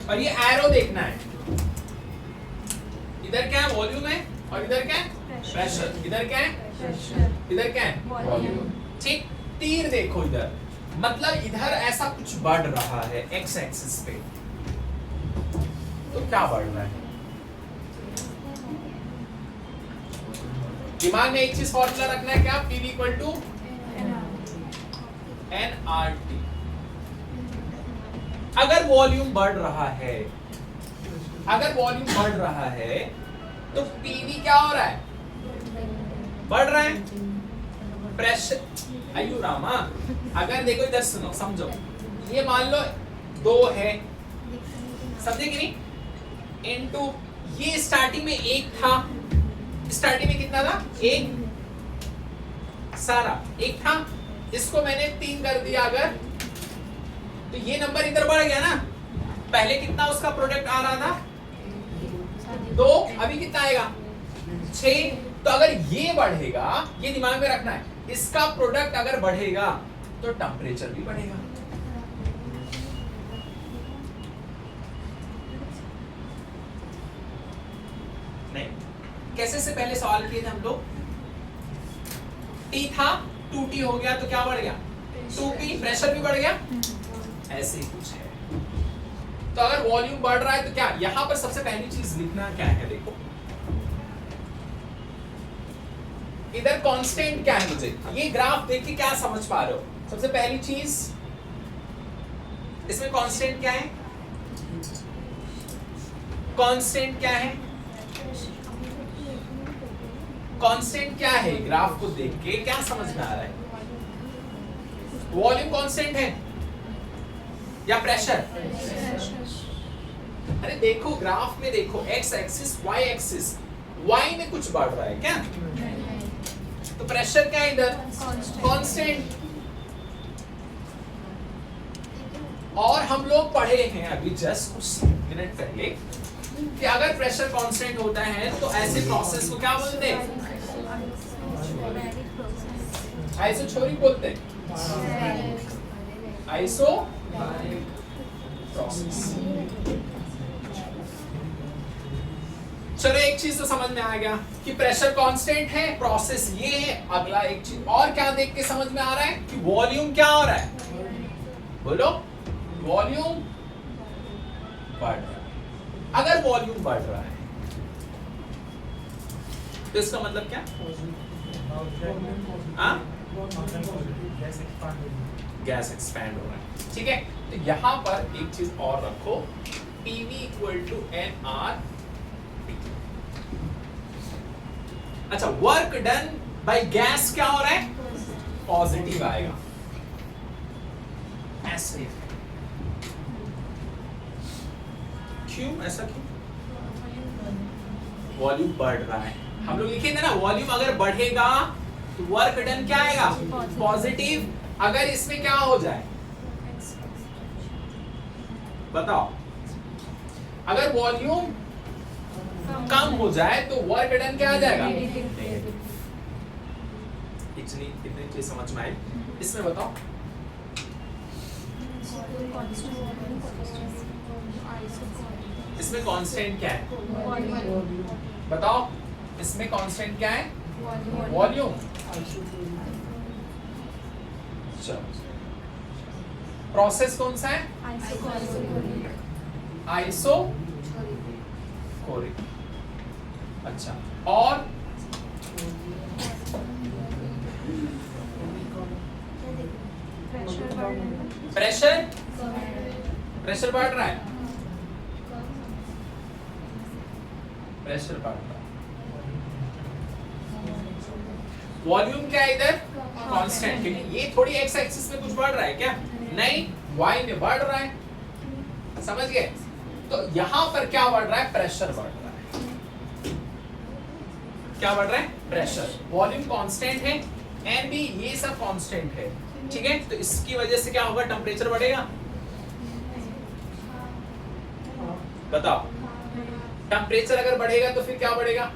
और ये एरो देखना है। इधर क्या है? वॉल्यूम है, और इधर क्या है? प्रेशर। इधर क्या है? इधर क्या है? वॉल्यूम। ठीक, तीर देखो इधर, मतलब इधर ऐसा कुछ बढ़ रहा है एक्स एक्सिस पे, तो क्या बढ़ रहा है? दिमाग में एक चीज फॉर्मूला रखना है, क्या? PV equal to nRT। अगर वॉल्यूम बढ़ रहा है, अगर वॉल्यूम बढ़ रहा है तो PV क्या हो रहा है? बढ़ रहा है। प्रेशर, अयो रामा, अगर देखो इधर सुनो, समझो, ये मान लो 2 है, समझे कि नहीं? इनटू ये स्टार्टिंग में 1 था, स्टार्टिंग में कितना था? 1 सारा 1 था, इसको मैंने 3 कर दिया अगर, तो ये नंबर इधर बढ़ गया ना। पहले कितना उसका प्रोडक्ट आ रहा था? 2, अभी कितना आएगा? 6। तो अगर ये बढ़ेगा, ये दिमाग में रखना है, इसका प्रोडक्ट अगर बढ़ेगा तो टेम्परेचर भी बढ़ेगा। नहीं, कैसे से पहले सवाल किए थे हम लोग? T था, 2T हो गया तो क्या बढ़ गया? 2P, प्रेशर भी बढ़ गया। ऐसे ही कुछ है। तो अगर वॉल्यूम बढ़ रहा है तो क्या? यहां पर सबसे पहली चीज लिखना क्या है? देखो इधर कांस्टेंट क्या है? मुझे ये ग्राफ देख के क्या समझ पा रहे हो? सबसे पहली चीज, इसमें कांस्टेंट क्या है? कांस्टेंट क्या है? कांस्टेंट क्या है? ग्राफ को देख के क्या समझ में आ रहा है? वॉल्यूम कांस्टेंट है या प्रेशर? अरे देखो ग्राफ में देखो, X axis, Y axis, Y में कुछ बढ़ रहा है क्या? तो प्रेशर क्या है इधर? कांस्टेंट। और हम लोग पढ़े हैं अभी जस्ट कुछ मिनट पहले कि अगर प्रेशर कांस्टेंट होता है तो ऐसे प्रोसेस को क्या बोलते हैं? आइसोचोरिक बोलते हैं। Iso process. चलो एक चीज तो समझ में आ गया कि प्रेशर कांस्टेंट है, प्रोसेस ये है। अगला एक चीज और क्या देख के समझ में आ रहा है कि वॉल्यूम क्या हो रहा है? बोलो, वॉल्यूम बढ़ रहा है। अगर वॉल्यूम बढ़ रहा है तो इसका मतलब क्या? गैस एक्सपैंड हो रहा है। ठीक है, तो यहां पर एक चीज और रखो, PV इक्वल टू nRT। अच्छा, वर्क डन बाय गैस क्या हो रहा है? पॉजिटिव आएगा। ऐसे क्यों? ऐसा क्यों? वॉल्यूम बढ़ रहा है। हम लोग लिखेंगे ना, वॉल्यूम अगर बढ़ेगा तो वर्क डन क्या आएगा? पॉजिटिव। अगर इसमें क्या हो जाए बताओ? अगर वॉल्यूम कम हो जाए तो वर्क डन क्या आ जाएगा? इतनी चीज समझ में आई? इसमें बताओ इसमें कांस्टेंट क्या है? बताओ इसमें कांस्टेंट क्या है? वॉल्यूम। प्रोसेस कौन सा है? आइसोकोरिक। अच्छा, और प्रेशर? प्रेशर बढ़ रहा है। प्रेशर बढ़ रहा है। वॉल्यूम क्या है इधर? कांस्टेंट। क्योंकि ये थोड़ी एक्स एक्सिस में कुछ बढ़ रहा है क्या? नहीं, वाई में बढ़ रहा है। समझ गए? तो यहां पर क्या बढ़ रहा है? प्रेशर बढ़ रहा है। क्या बढ़ रहा है? प्रेशर। वॉल्यूम कांस्टेंट है, एन भी ये सब कांस्टेंट है। ठीक है, तो इसकी वजह से क्या होगा? टेम्परेचर बढ़ेगा। बताओ, टेम्परेचर अगर बढ़ेगा तो फिर क्या बढ़ेगा?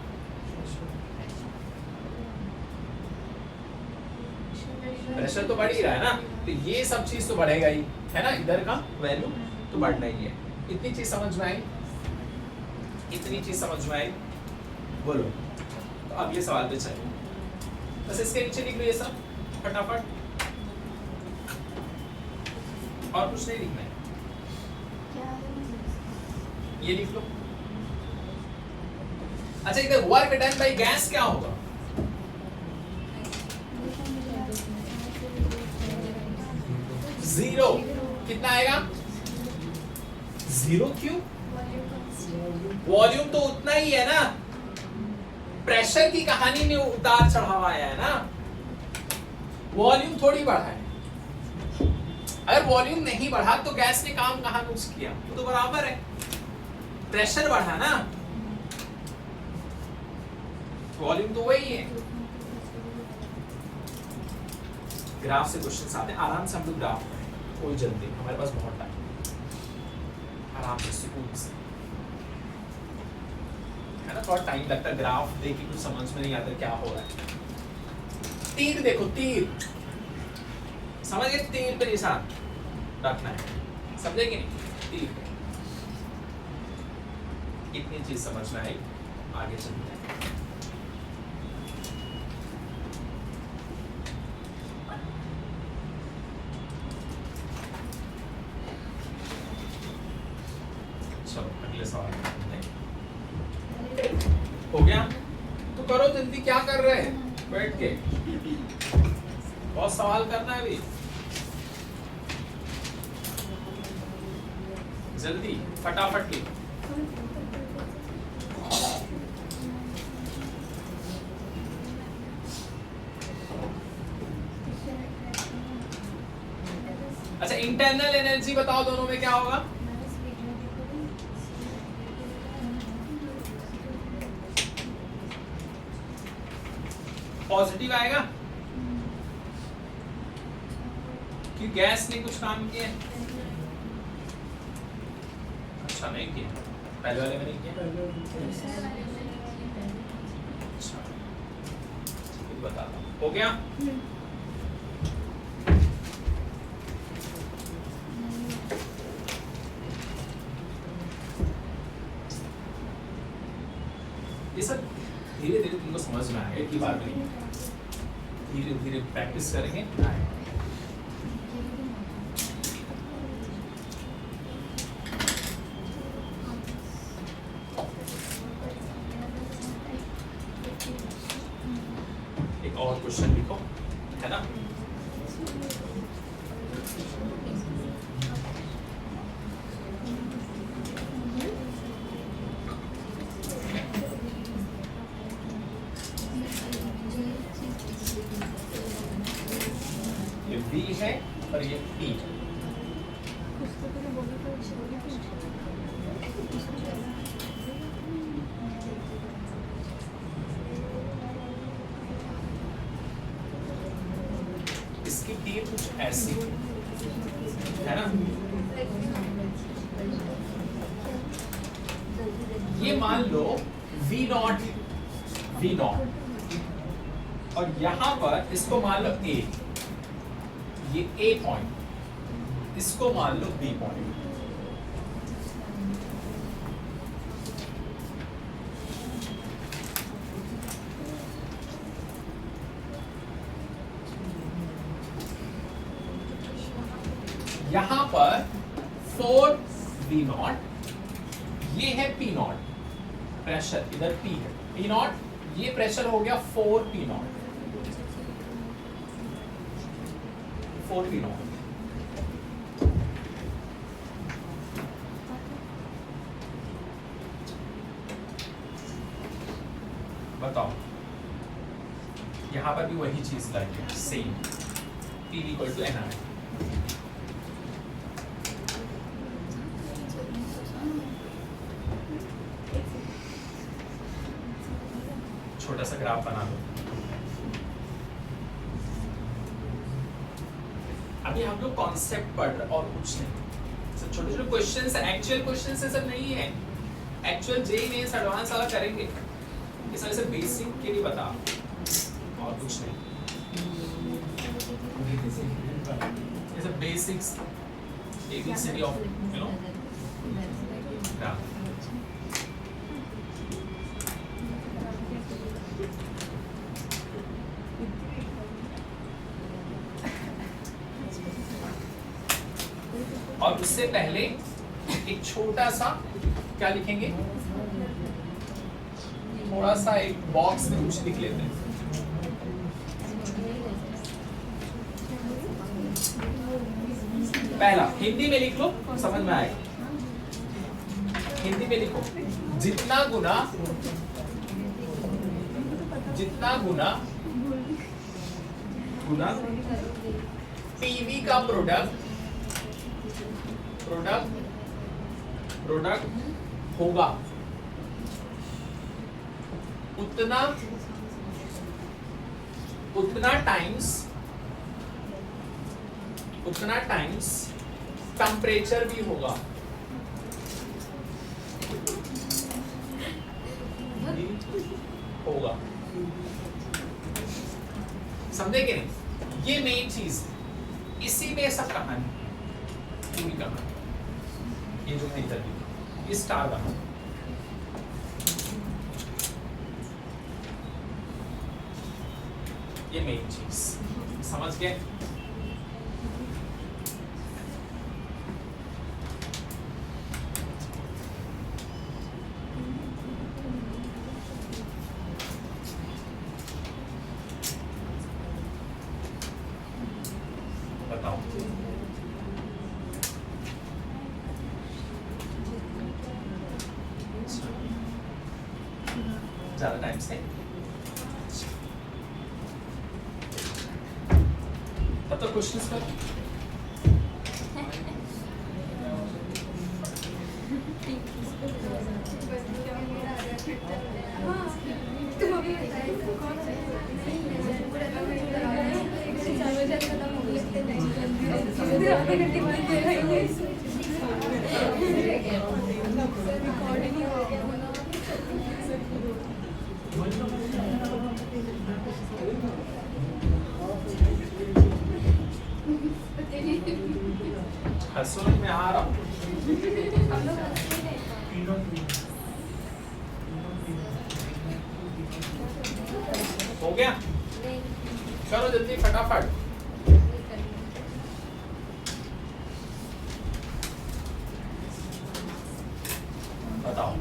प्रेशर तो बढ़ ही रहा है ना, तो ये सब चीज तो बढ़ेगा ही, है ना? इधर का वैल्यू तो बढ़ना ही है। इतनी चीज समझ में आई? इतनी चीज समझ में आई? बोलो। तो अब ये सवाल पे चलिए। बस इसके नीचे लिख लो ये सब फटाफट, और कुछ नहीं लिखना है, ये लिख लो। अच्छा इधर वर्क डन बाय गैस क्या होगा? जीरो। कितना आएगा? जीरो क्यों? वॉल्यूम तो उतना ही है ना, प्रेशर की कहानी में उतार चढ़ाव आया है ना, वॉल्यूम थोड़ी बढ़ा है। अगर वॉल्यूम नहीं बढ़ा तो गैस ने काम कहां कुछ किया, वो तो बराबर है, प्रेशर बढ़ा ना, वॉल्यूम तो वही है। ग्राफ से क्वेश्चन आते हैं, आराम से हम लोग ग्राफ करें, कोई जल्दी, हमारे पास बहुत टाइम, आराम से सुकून से, है ना, थोड़ा टाइम लगता है, ग्राफ देख के कुछ समझ में नहीं आता क्या हो रहा है। तीर देखो, तीर समझ गए, तीर पे निशान रखना है, समझे कि नहीं? तीर पे कितनी चीज समझना है, आगे चलते हैं। चलो अगले सवाल हो गया, तो करो जल्दी, क्या कर रहे हैं बैठ के, बहुत सवाल करना है अभी, जल्दी फटाफट की। अच्छा इंटरनल एनर्जी बताओ, दोनों में क्या होगा? पॉजिटिव आएगा कि गैस ने कुछ काम किया? अच्छा नहीं किया, पहले वाले में नहीं किया। अच्छा बता दो, हो गया? ये सब धीरे धीरे तुमको समझ में आएगा कि बात नहीं, धीरे धीरे प्रैक्टिस करेंगे आएगा। एक और क्वेश्चन लिखो, है ना? ये V है और ये T है। इसकी टी कुछ ऐसी है ना, ये मान लो V नॉट, और यहां पर इसको मान लो A, ये A पॉइंट, इसको मान लो B पॉइंट। यहां पर 4V नॉट, ये है P नॉट, प्रेशर इधर P है, P नॉट, ये प्रेशर हो गया 4P नॉट, 4P नॉट। बताओ, यहां पर भी वही चीज लगेगी, same, P equal to NR। छोटा सा ग्राफ बना दो। अभी हम लोग कॉन्सेप्ट पढ़ रहे और कुछ नहीं, सब छोटे छोटे क्वेश्चंस, एक्चुअल क्वेश्चंस से सब नहीं है, एक्चुअल जेई मेंस एडवांस वाला करेंगे, इस वजह से बेसिक के लिए बता, और कुछ नहीं, ये सब basics, ABCD of you know graph. अब उससे पहले एक छोटा सा क्या लिखेंगे, थोड़ा सा एक बॉक्स में कुछ लिख लेते हैं। पहला हिंदी में लिख लो, समझ में आएगा। हिंदी में लिखो, जितना गुना टीवी का प्रोडक्ट होगा उतना टाइम्स टेम्परेचर भी होगा। समझे कि नहीं? ये मेन चीज, इसी में सब कहानी, पूरी कहानी, ये जो मैं इधर लिखी, इस स्टार का ये मेन चीज, समझ गए? बताओ। ज्यादा टाइम से तब तो क्वेश्चंस करो। हसून में आ रहा हूँ। हो गया? चलो जल्दी फटाफट। बताओ,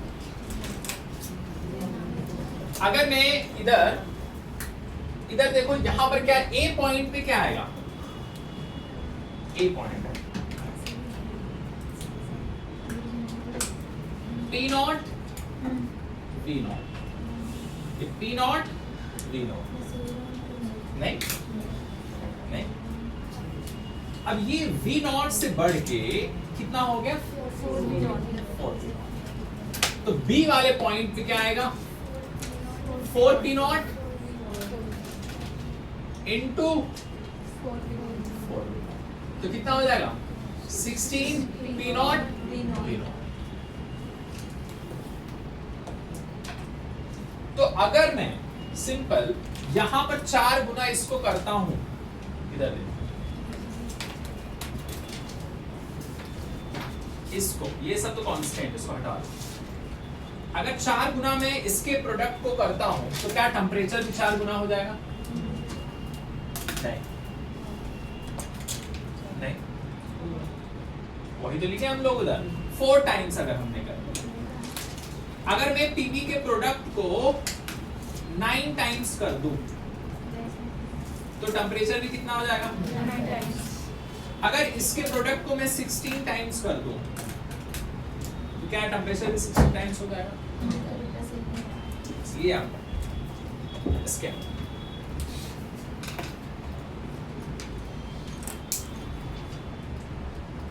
अगर मैं इधर देखो, यहां पर क्या ए पॉइंट पे क्या आएगा? A point P naught V naught, P naught V naught, नहीं। अब ये V नॉट से बढ़ के कितना हो गया? 4 तो B वाले पॉइंट पे क्या आएगा? 4 P नॉट इंटू 4, तो कितना हो जाएगा? 16 P नॉट V नॉट। तो अगर मैं सिंपल यहां पर 4 गुना इसको करता हूं, इधर इसको, ये सब तो कांस्टेंट, इसको हटा दो। अगर 4 गुना मैं इसके प्रोडक्ट को करता हूं तो क्या टेम्परेचर भी 4 गुना हो जाएगा? नहीं, वही तो लिखे हम लोग उधर 4 टाइम्स। अगर हमने कर, अगर मैं पीवी के प्रोडक्ट को 9 टाइम्स कर दूं तो टेम्परेचर भी कितना हो जाएगा? 9 टाइम्स। अगर इसके प्रोडक्ट को मैं 16 टाइम्स कर दूं तो क्या टेम्परेचर भी 16 टाइम्स हो जाएगा? ये आपका इसके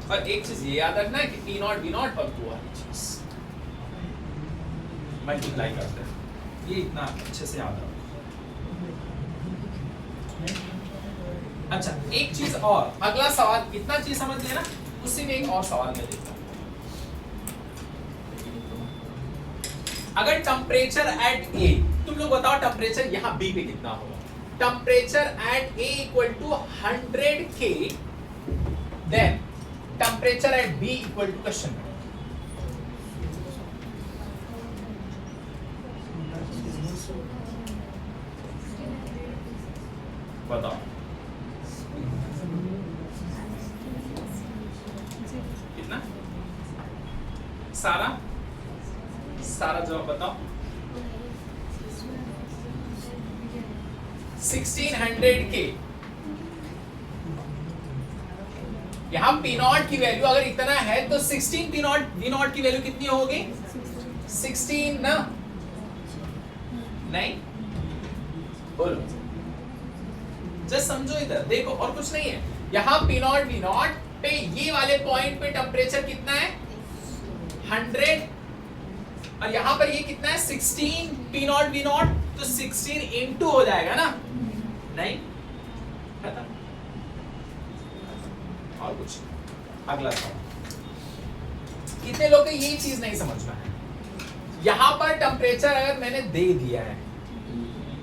और एक चीज ये याद रखना है कि P नॉट V नॉट और वो वाली चीज मल्टीप्लाई करते हैं, ये इतना अच्छे से याद रखो। अच्छा, एक चीज और, अगला सवाल, इतना चीज समझ लिया ना, उसी में एक और सवाल मैं देता हूं। अगर टेम्परेचर एट ए, तुम लोग बताओ टेम्परेचर यहाँ बी पे कितना होगा? Temperature at A equal to 100 K, then temperature at B equal to question. बताओ सारा सारा जवाब बताओ। 1600 के यहां पी नॉट की वैल्यू अगर इतना है तो 16 पी नॉट वी नॉट की वैल्यू कितनी होगी? 16 ना? नहीं बोलो, जस्ट समझो, इधर देखो और कुछ नहीं है। यहां पी नॉट वी नॉट पे ये वाले पॉइंट पे टेम्परेचर कितना है? 100 और यहां पर ये कितना है? 16 पी नॉट वी नॉट, तो 16 इंटू हो जाएगा ना? नहीं, खत्म। और कुछ अगला सवाल। कितने लोग ये चीज नहीं समझ में है? यहां पर टेम्परेचर अगर मैंने दे दिया है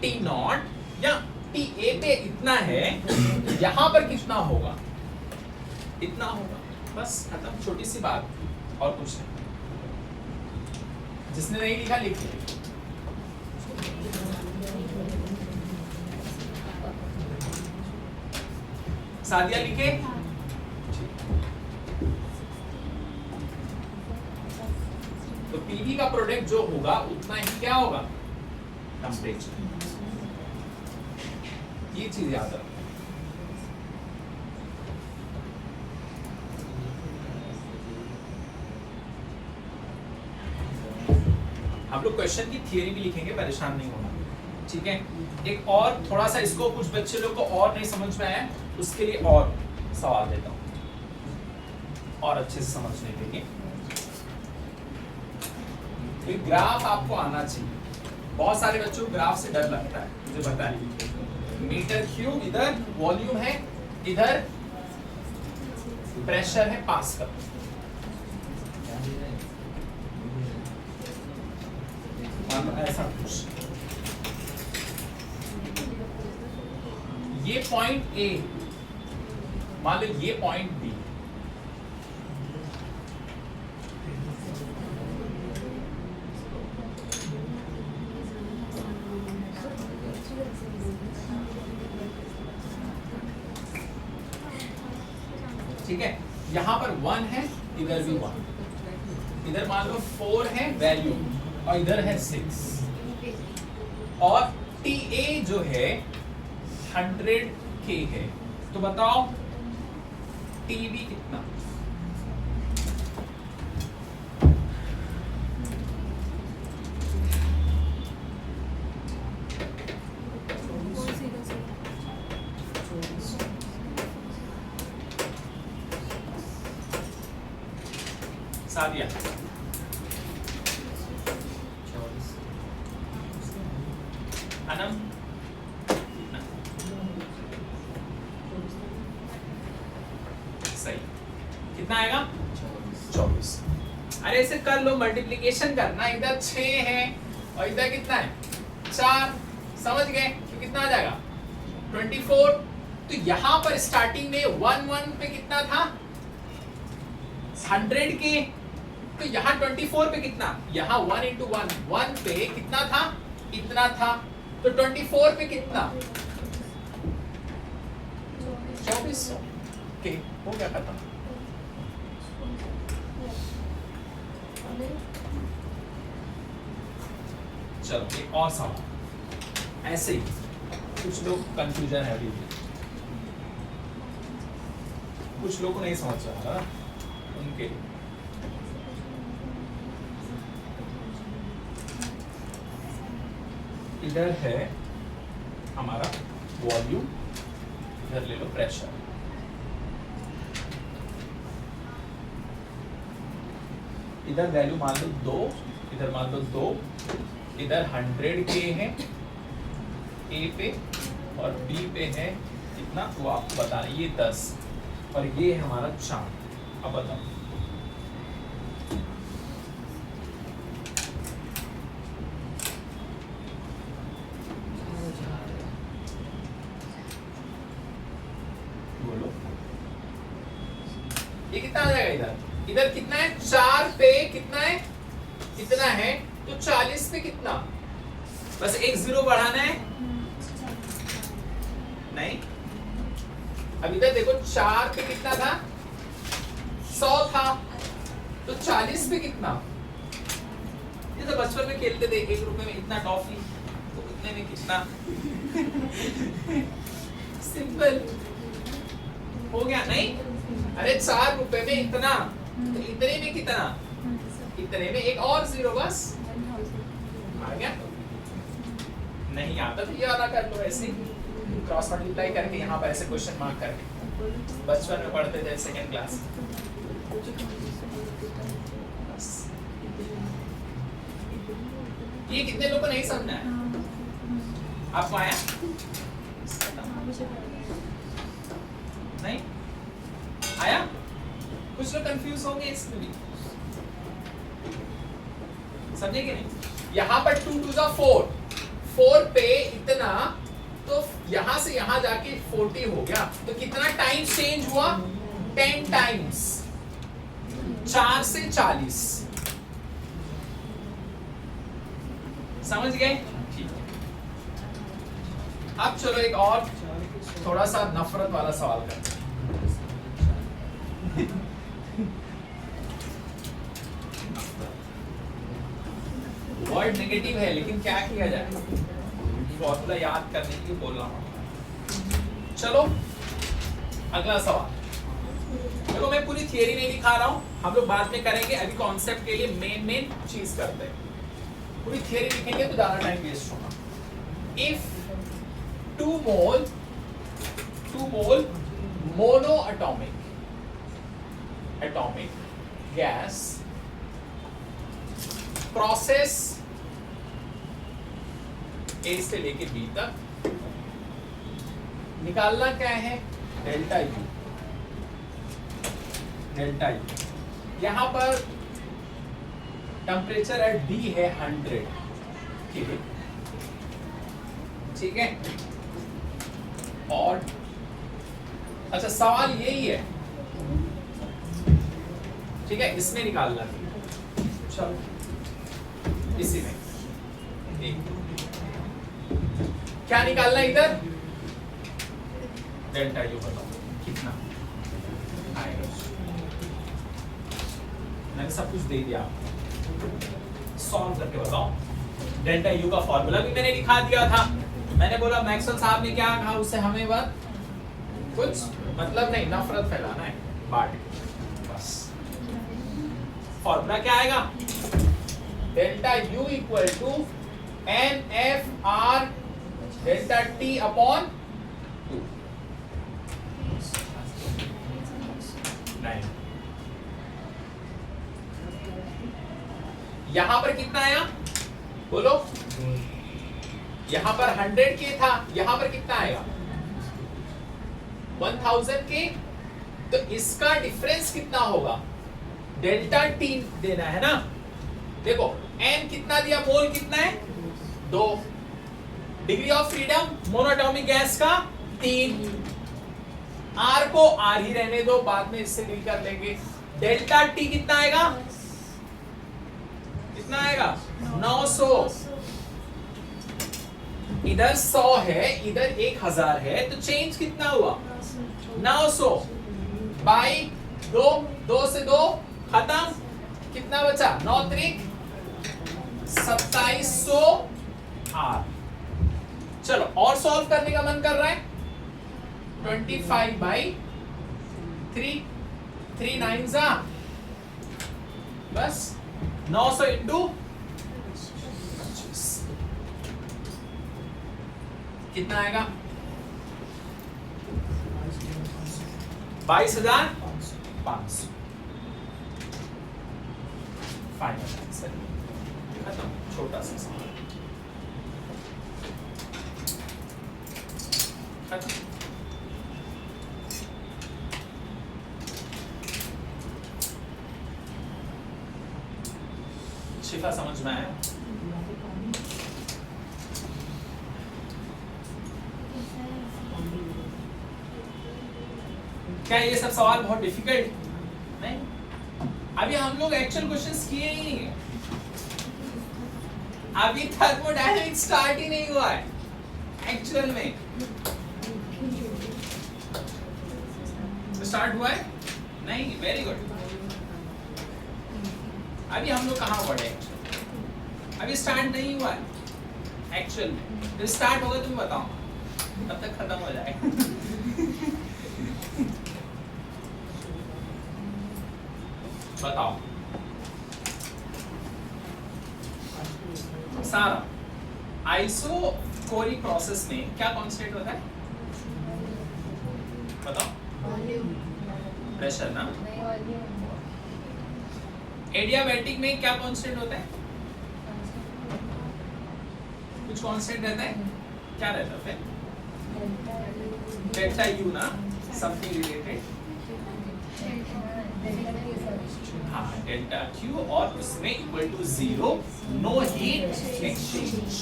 टी नॉट या टी ए पे इतना है, यहां पर कितना होगा? इतना होगा, बस खत्म, छोटी सी बात, और कुछ नहीं। जिसने नहीं लिखा लिख लिया। सादिया लिखे? तो पीवी का प्रोडक्ट जो होगा उतना ही क्या होगा? टेम्परेचर। ये चीज याद रखो। हम लोग क्वेश्चन की थियरी भी लिखेंगे, परेशान नहीं होना, ठीक है? एक और थोड़ा सा इसको कुछ बच्चे लोग को और नहीं समझ में आया, उसके लिए और सवाल देता हूं और अच्छे से समझने के लिए। ग्राफ आपको आना चाहिए। बहुत सारे बच्चों को ग्राफ से डर लगता है, मुझे पता है। मीटर क्यूब इधर वॉल्यूम है, इधर प्रेशर है पास्कल। ऐसा कुछ, ये पॉइंट ए, मान लो ये पॉइंट बी, ठीक है? यहां पर 1 है, इधर भी 1, इधर मान लो 4 है वैल्यू और इधर है 6, और टी ए जो है 100 के है, तो बताओ टी बी कितना? सादिया अनम सही, कितना आएगा? 24। अरे ऐसे कर लो, मल्टीप्लिकेशन करना, इधर 6 है और इधर कितना है? 4, समझ गए? तो कितना आ जाएगा? 24। तो यहां पर स्टार्टिंग में 1 पे कितना था? 100 के, तो यहाँ 24 पे कितना? यहाँ 1 into 1, 1 पे कितना था? इतना था। तो 24 पे कितना? 2400 के, हो गया खत्म। चलो एक और सवाल, ऐसे ही कुछ लोग कंफ्यूजन है अभी, कुछ लोग को नहीं समझ रहा है उनके। इधर है हमारा वॉल्यूम, इधर ले लो प्रेशर, इधर वैल्यू मान लो 2, इधर मान लो 2, इधर 100 के है ए पे और बी पे है कितना, तो आपको बताना, ये 10 और ये है हमारा 4। अब बताओ ये कितना आ जाएगा? इधर इधर कितना है? 4 पे कितना है? कितना है? तो 40 पे कितना? बस एक 0 बढ़ाना है, नहीं? अब इधर देखो 4 पे कितना था? 100 था, तो 40 पे कितना, ये तो बचपन में खेलते थे 1 रुपए में इतना टॉफी, तो इतने में कितना सिंपल हो गया नहीं? अरे 4 रुपए में इतना, तो इतने में कितना, इतने में एक और जीरो बस आ गया। नहीं आता तो ये वाला कर लो, ऐसे क्रॉस मल्टीप्लाई करके यहाँ पर ऐसे क्वेश्चन मार्क करके, बचपन में पढ़ते थे 2nd क्लास। ये कितने लोगों को नहीं समझना है? आपको आया? नहीं आया? कुछ लोग कंफ्यूज होंगे इसमें भी, समझे कि नहीं? यहाँ पर 2 to the 4, 4 पे इतना, तो यहां से यहां जाके 40 हो गया, तो कितना टाइम चेंज हुआ? 10 टाइम्स, 4 से 40। समझ गए? ठीक है। अब चलो एक और थोड़ा सा नफरत वाला सवाल करते हैं। वर्ड नेगेटिव है, लेकिन क्या किया जाए, फॉर्मूला याद करने के लिए बोल रहा हूं। चलो अगला सवाल। देखो मैं पूरी थियरी नहीं दिखा रहा हूं, हम लोग बाद में करेंगे, अभी कॉन्सेप्ट के लिए मेन चीज करते हैं। पूरी थियरी लिखेंगे तो ज्यादा टाइम वेस्ट होगा। If 2 mole mono atomic gas process A से लेके B तक, निकालना क्या है? Delta U। यहां पर टेम्परेचर एट D है 100, ठीक है। और अच्छा सवाल यही है, ठीक है, इसमें निकालना है। चलो इसी में क्या निकालना है इधर? डेल्टा यू बताओ कितना आएगा। मैंने सब कुछ दे दिया, सॉल्व करके बताओ। डेल्टा यू का फॉर्मूला भी मैंने लिखा दिया था। मैंने बोला मैक्सवेल साहब ने क्या कहा, उससे हमें बात कुछ मतलब नहीं, नफरत फैलाना है, बांट बस। फॉर्मूला क्या आएगा? Delta U equal to NFR delta T upon 2। यहां पर कितना आया बोलो? यहां पर 100 के था, यहां पर कितना आएगा? 1000 के। तो इसका डिफरेंस कितना होगा? डेल्टा T देना है ना। देखो N कितना दिया, मोल कितना है? 2। Degree of freedom monoatomic gas का 3। R को R ही रहने दो, बाद में इससे डील कर लेंगे। डेल्टा T कितना आएगा? कितना आएगा? 900। इधर 100 है, इधर 1000 है, तो चेंज कितना हुआ? 900 बाई 2, 2 से 2 खत्म, कितना बचा? 9 त्रिक 2700 R। चलो और सॉल्व करने का मन कर रहा है? 25 बाई 3, 3 9 जा बस 900 इंटू 25 कितना आएगा? 22,500। फाइनल आंसर खत्म। छोटा सा सवाल खत्म। शिफा समझ में आया? क्या ये सब सवाल बहुत डिफिकल्ट नहीं? अभी हम लोग एक्चुअल क्वेश्चंस किए ही नहीं है, अभी थर्मोडायनेमिक्स स्टार्ट ही नहीं हुआ है एक्चुअल में। स्टार्ट हुआ है नहीं? Very good. अभी हम लोग कहाँ पढ़े, अभी स्टार्ट नहीं हुआ है एक्चुअल में, जब स्टार्ट होगा तुम बताओ, तब तक खत्म हो जाएगा। बताओ सारा, आइसोकोरिक प्रोसेस में क्या कांस्टेंट होता है बताओ? प्रेशर ना। एडियाबैटिक में क्या कांस्टेंट होता है? कुछ कांस्टेंट रहता है, क्या रहता है फिर? डेल्टा यू ना, समथिंग रिलेटेड, हाँ डेल्टा क्यू, और उसमें equal to 0, no heat exchange.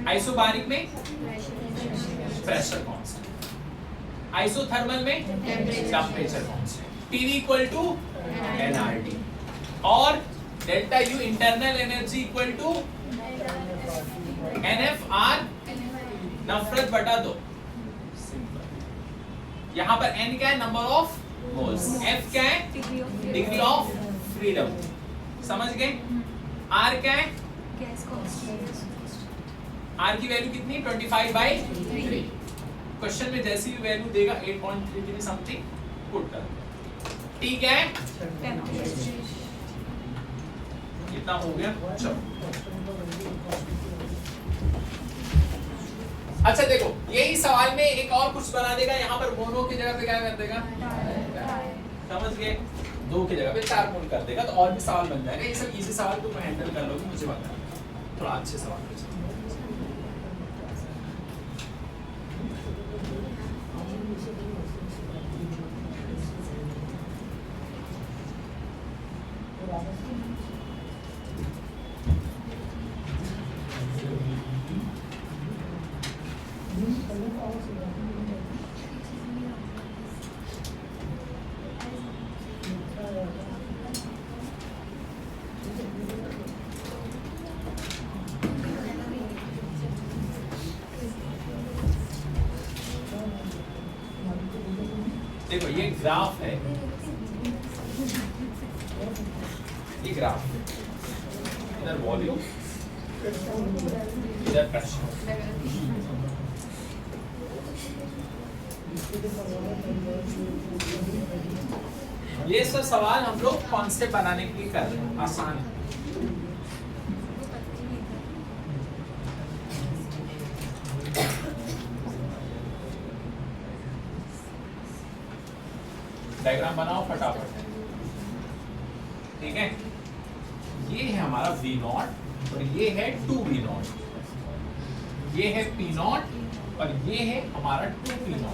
Isobaric में प्रेशर कांस्टेंट, आइसोथर्मल में temperature constant, PV equal to NRT, और delta U internal energy equal to NFR नफरत बटा 2। सिंपल। यहां पर N क्या है? नंबर ऑफ मोल्स, F क्या है? डिग्री ऑफ फ्रीडम, समझ गए? R क्या है? R की वैल्यू कितनी? 25/3। क्वेश्चन में जैसी भी वैल्यू देगा 8.33 समथिंग पुट कर। T क्या है? कितना हो गया? चलो अच्छा देखो, यही सवाल में एक और कुछ बना देगा, यहाँ पर मोनो की जगह पे क्या कर देगा? समझ गए? 2 की जगह पे 4 मोल कर देगा, तो और भी सवाल बन जाएगा। ये सब इजी सवाल तुम हैंडल कर लोगे, मुझे पता है। थोड़ा अच्छे सवाल पूछो। देखो ये ग्राफ है, ये ग्राफ, इधर वॉल्यूम, इधर प्रेशर। ये सब सवाल हम लोग कॉन्सेप्ट बनाने के लिए कर रहे हैं, आसान है। डायग्राम बनाओ फटाफट, ठीक है? ये है हमारा V0 और ये है 2V0, ये है P0 और ये है हमारा 2P0,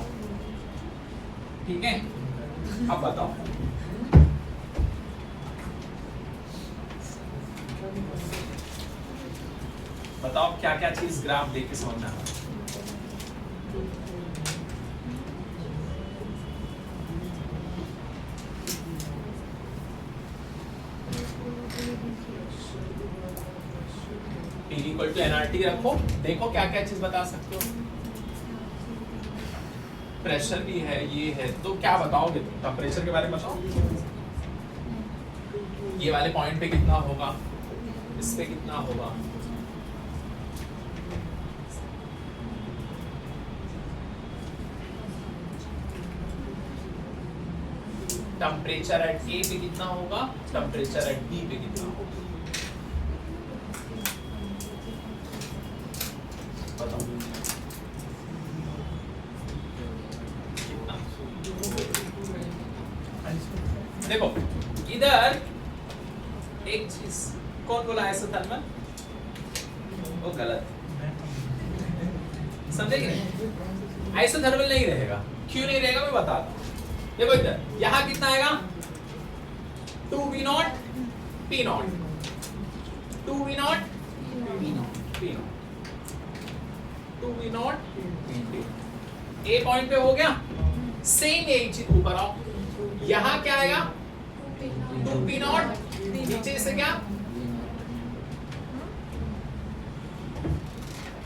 ठीक है? अब बताओ बताओ क्या क्या चीज ग्राफ देख के समझना है। इक्वल टू एनआरटी रखो, देखो क्या क्या चीज बता सकते हो। प्रेशर भी है, ये है, तो क्या बताओगे तुम? टेम्परेचर के बारे में बताओ। ये वाले पॉइंट पे कितना होगा, इस पे कितना होगा? टेम्परेचर एट ए पे कितना होगा, टेम्परेचर एट बी पे कितना होगा? बताओ कितना? देखो इधर एक चीज कौन बोला आइसोथर्मल, वो गलत, समझे कि नहीं? आइसोथर्मल नहीं रहेगा, क्यों नहीं रहेगा मैं बताता हूं। देखो इधर यहां कितना आएगा, 2V0 P0, 2V0 P0, 2V0 A point पे हो गया। सेम यही चीज ऊपर आओ, यहां क्या आएगा, 2P0, नीचे से क्या,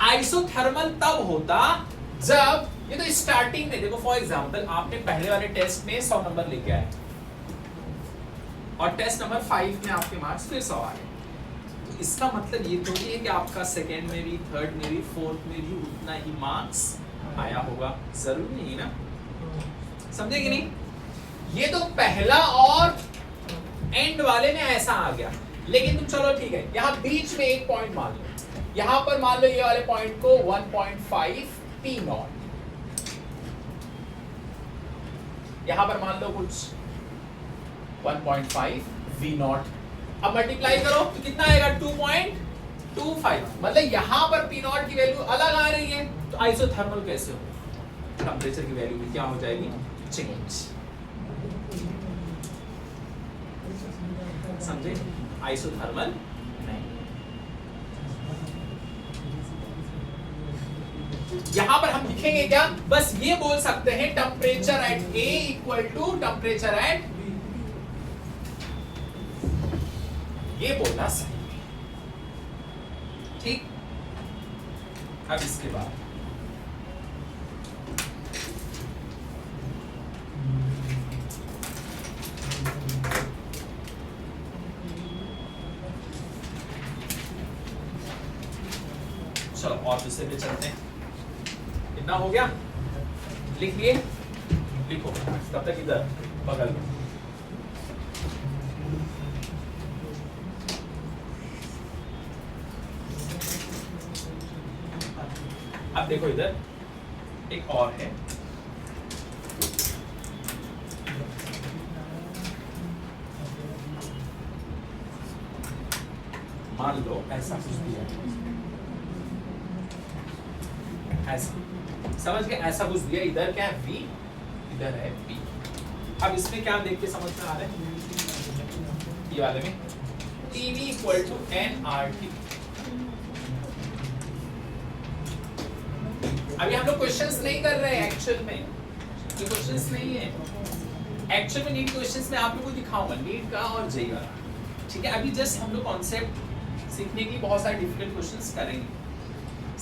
आइसोथर्मल तब होता जब, ये तो स्टार्टिंग में देखो, फॉर एग्जांपल आपने पहले वाले टेस्ट में 100 नंबर लेके आए, और टेस्ट नंबर 5 में आपके मार्क्स फिर 100 आ गए। तो इसका मतलब ये थोड़ी है कि आपका सेकेंड में भी, थर्ड में भी, फोर्थ में भी उतना ही मार्क्स आया होगा, जरूरी नहीं ना, समझे कि नहीं? ये तो पहला और एंड वाले में ऐसा आ गया, लेकिन तुम चलो ठीक है, यहाँ बीच में एक पॉइंट मान लो, यहाँ पर मान लो ये वाले पॉइंट को 1.5 P नॉट, यहाँ पर मान लो कुछ 1.5 V नॉट। अब मल्टीप्लाई करो तो कितना आएगा 2.25, मतलब यहाँ पर P नॉट की वैल्यू अलग आ रही है, तो आइसोथर्मल कैसे हो? टेम्परेचर की वैल्यू भी क्या हो जाएगी? चेंज, समझे? आइसोथर्मल नहीं। यहां पर हम लिखेंगे क्या? बस ये बोल सकते हैं temperature at A equal to temperature at B, ये बोलना सही है, ठीक? अब इसके बाद चलो और दूसरे पे चलते हैं। इतना हो गया, लिख लिए, लिखो तब तक इधर बगल में। अब देखो इधर एक और है, मान लो ऐसा कुछ दिया है, ऐसा समझ के, ऐसा कुछ दिया, इधर क्या है V, इधर है P। अब इसमें क्या देख के समझ में आ रहा है? ये वाले में TV इक्वल टू nRT। अभी हम लोग क्वेश्चंस नहीं कर रहे हैं एक्चुअल में, ये क्वेश्चंस नहीं है एक्चुअल में। नीट क्वेश्चंस में आप लोगों को दिखाऊंगा, नीट का और जेई का, ठीक है? अभी जस्ट हम लोग कॉन्सेप्ट सीखने की बहुत सारे डिफिकल्ट क्वेश्चंस करेंगे,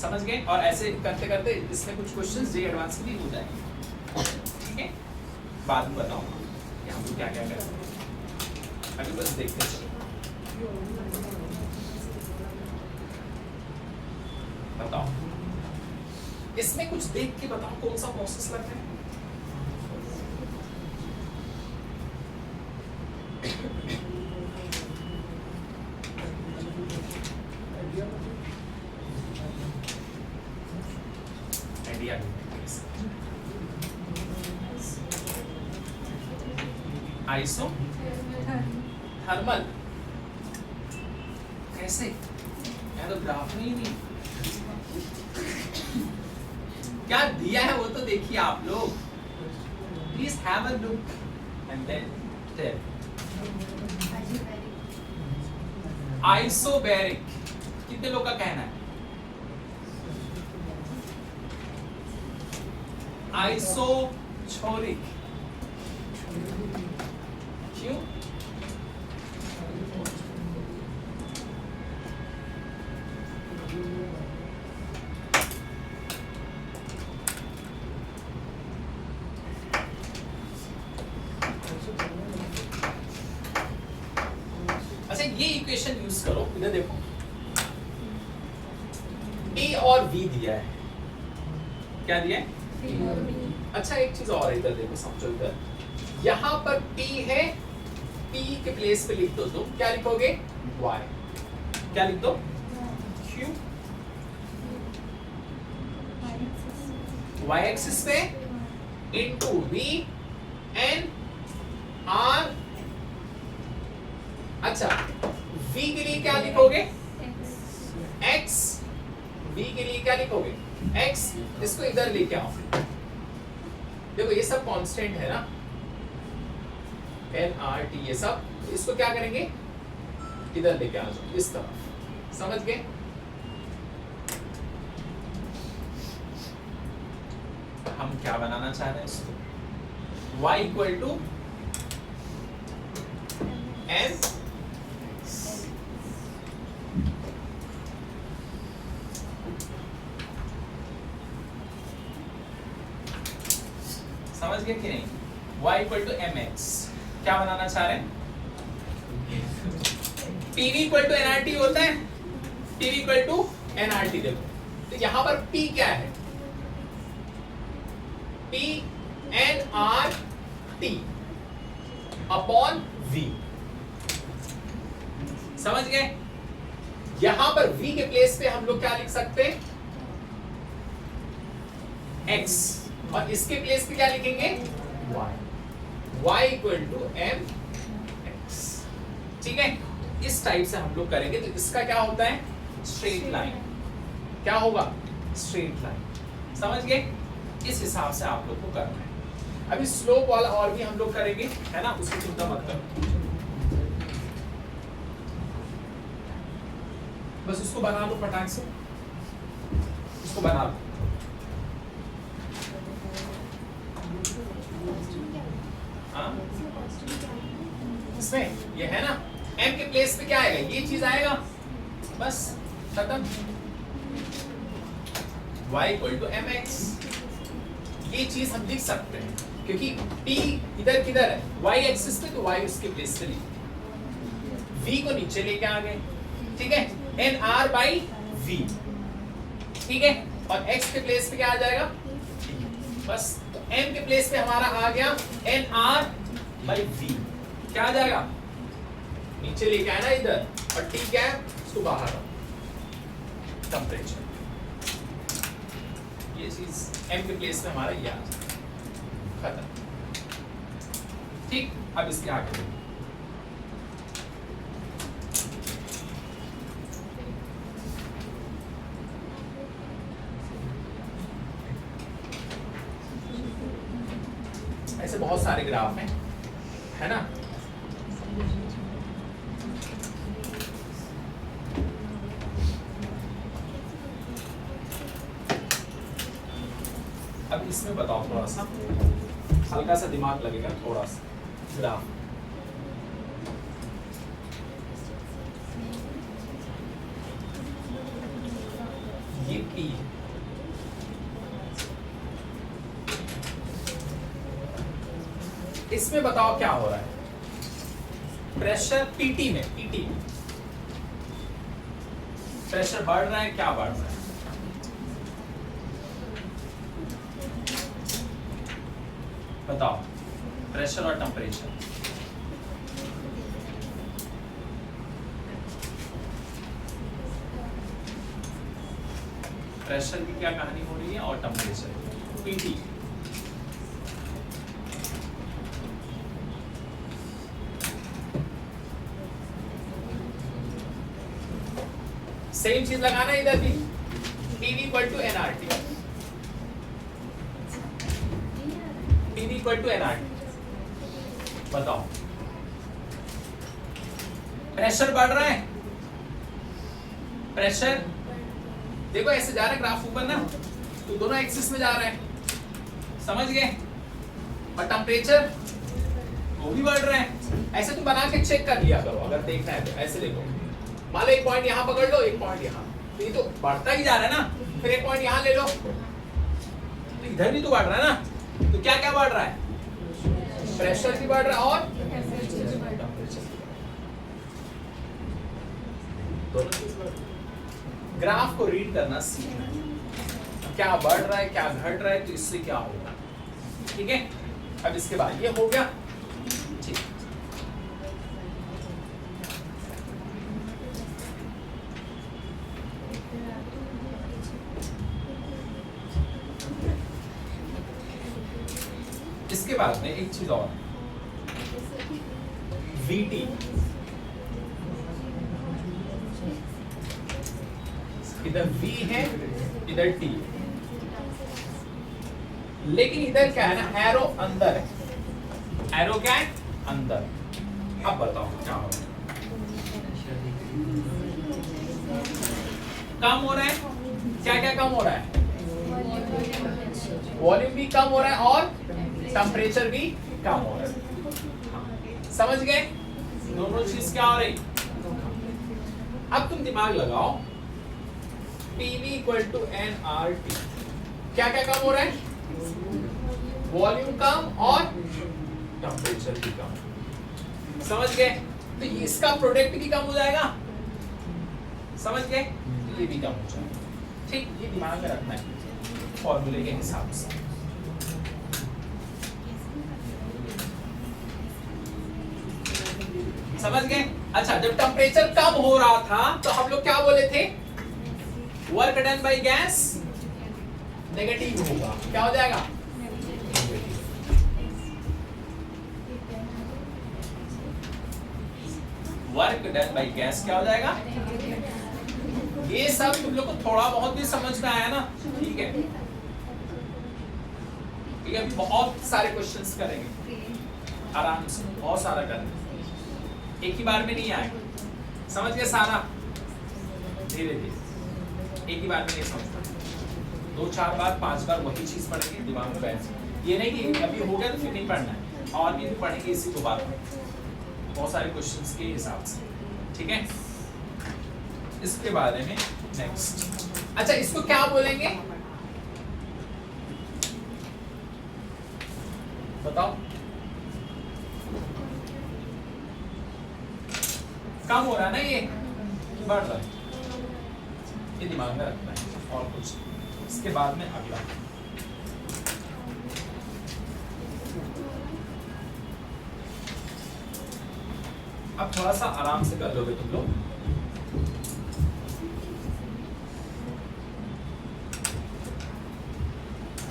समझ गए? और ऐसे करते करते इसमें कुछ क्वेश्चंस जे एडवांस भी हो जाएंगे, ठीक है? बाद में बताऊंगा कि हम लोग क्या क्या करेंगे, अभी बस देखते चलो। बताओ, इसमें कुछ देख के बताओ कौन सा प्रोसेस लग रहा है? आइसो थर्मल कैसे? मैं तो ग्राफ में ही नहीं, क्या दिया है वो तो देखिए आप लोग, please have a look and then tell. Isobaric कितने लोग का कहना है? आइसोछोरिक क्यों? अच्छा ये इक्वेशन यूज करो, इधर देखो A और V दिया है, क्या दिया है? अच्छा एक चीज और इधर देखो, समझो इधर, यहां पर P है, P के प्लेस पे लिख दो तुम, क्या लिखोगे? Y, क्या लिख दो? Q, Y एक्सिस पे इनटू V N R। अच्छा V के लिए क्या लिखोगे? X, V के लिए क्या लिखोगे? X, इसको इधर लेके आओ, देखो ये सब कांस्टेंट है ना, nRT ये सब, इसको क्या करेंगे? इधर लेके आ जाओ इस तरफ, समझ गए? हम क्या बनाना चाह रहे हैं इसको? y इक्वल टू n समझ गए कि नहीं? y इक्वल टू mx क्या बनाना चाह रहे हैं? PV इक्वल टू NRT होता है, PV इक्वल टू NRT। देखो तो यहां पर P क्या है, P NRT अपॉन V। समझ गए? यहां पर V के प्लेस पे हम लोग क्या लिख सकते हैं, X, और इसके प्लेस पे क्या लिखेंगे, Y। Y equal to MX। ठीक है, इस टाइप से हम लोग करेंगे तो इसका क्या होता है, स्ट्रेट लाइन। क्या होगा, स्ट्रेट लाइन। समझ गए? इस हिसाब से आप लोग को करना है। अभी स्लोप वाला और भी हम लोग करेंगे, है ना, उसकी चिंता मत करो, बस उसको बना लो फटाक से, उसको बना लो। हाँ, इसमें ये है ना, M के प्लेस पे क्या आएगा, ये चीज आएगा, बस खत्म। Y इक्वल टू MX, ये चीज हम लिख सकते हैं क्योंकि P इधर किधर है, Y एक्सिस पे, तो Y उसके प्लेस पे लिख, V को नीचे लेके आ गए। ठीक है, NR बाई V। ठीक है, और X के प्लेस पे क्या आ जाएगा, बस। तो M के प्लेस पे हमारा आ गया NR बाई V। क्या आ जाएगा, नीचे लेके आए ना इधर, और T क्या है, उसको बाहर टेम्परेचर। ये चीज M के प्लेस पे हमारा ये आ जाएगा, खत्म। ठीक, अब इसके आगे देखो, ऐसे बहुत सारे ग्राफ हैं, है ना। अब इसमें बताओ, थोड़ा सा हल्का सा दिमाग लगेगा, थोड़ा सा ग्राफ। ये P, इसमें बताओ क्या हो रहा है, प्रेशर PT में, PT प्रेशर बढ़ रहा है, क्या बढ़ रहा है, बताओ, प्रेशर और टेम्परेचर। प्रेशर की क्या कहानी हो रही है और टेम्परेचर, PT। सेम चीज लगाना इधर भी, PV equal to NRT, PV equal to NRT। बताओ, प्रेशर बढ़ रहा है, प्रेशर देखो ऐसे जा रहा है ग्राफ ऊपर ना, तो दोनों एक्सिस में जा रहा है, समझ गए। और टेम्परेचर वो भी बढ़ रहा है। ऐसे तुम बना के चेक कर लिया करो, अगर देखना है तो ऐसे देखो, मान लो एक पॉइंट यहाँ पकड़ लो, एक पॉइंट यहाँ, तो ये तो बढ़ता ही जा रहा है ना, फिर एक पॉइंट यहाँ ले लो, तो इधर भी तो बढ़ रहा है ना, तो क्या क्या बढ़ रहा है, प्रेशर भी बढ़ रहा है और दोनों चीज बढ़ रही है। ग्राफ को रीड करना सीखना है, क्या बढ़ रहा है क्या घट रहा है, तो इससे क्या होगा। ठीक है, अब इसके बाद ये हो गया। ठीक, इसके बाद में एक चीज और, VT, इधर V है इधर T, लेकिन इधर क्या है ना, एरो अंदर है, एरो क्या है अंदर। अब बताओ क्या हो रहा है, कम हो रहा है, क्या क्या कम हो रहा है, वॉल्यूम भी कम हो रहा है और टेम्परेचर भी कम हो रहा है। समझ गए, दोनों चीज क्या हो रही। अब तुम दिमाग लगाओ, PV इक्वल टू NRT, क्या क्या कम हो रहा है, वॉल्यूम कम और टेम्परेचर भी कम। समझ गए, तो ये इसका प्रोडक्ट भी कम हो जाएगा, समझ गए, ये भी कम हो जाएगा। ठीक, ये दिमाग में रखना है फॉर्मूले के हिसाब से। समझ गए। अच्छा, जब टेम्परेचर कम हो रहा था तो हम लोग क्या बोले थे, work done by gas negative होगा, क्या हो जाएगा, वर्क डन बाय गैस क्या हो जाएगा। ये सब तुम लोग को थोड़ा बहुत भी समझ में आया ना, ठीक है। ठीक है, बहुत सारे क्वेश्चंस करेंगे आराम से, बहुत सारा करेंगे, एक ही बार में नहीं आएगा, समझ गए सारा, धीरे धीरे, एक ही बार में नहीं समझता, 2-4 बार 5 बार वही चीज पढ़ेंगे, दिमाग में बैठ। ये नहीं कि अभी हो गया तो फिर नहीं पढ़ना है, और भी पढ़ेंगे इसी दोबारा बहुत सारे क्वेश्चंस के हिसाब से, ठीक है। इसके बारे में नेक्स्ट, अच्छा इसको क्या बोलेंगे बताओ, कम हो रहा है ना ये, बढ़ रहा है, ये दिमाग में रखना है और कुछ। इसके बाद में अगला, अब थोड़ा सा आराम से कर लोगे तुम लोग।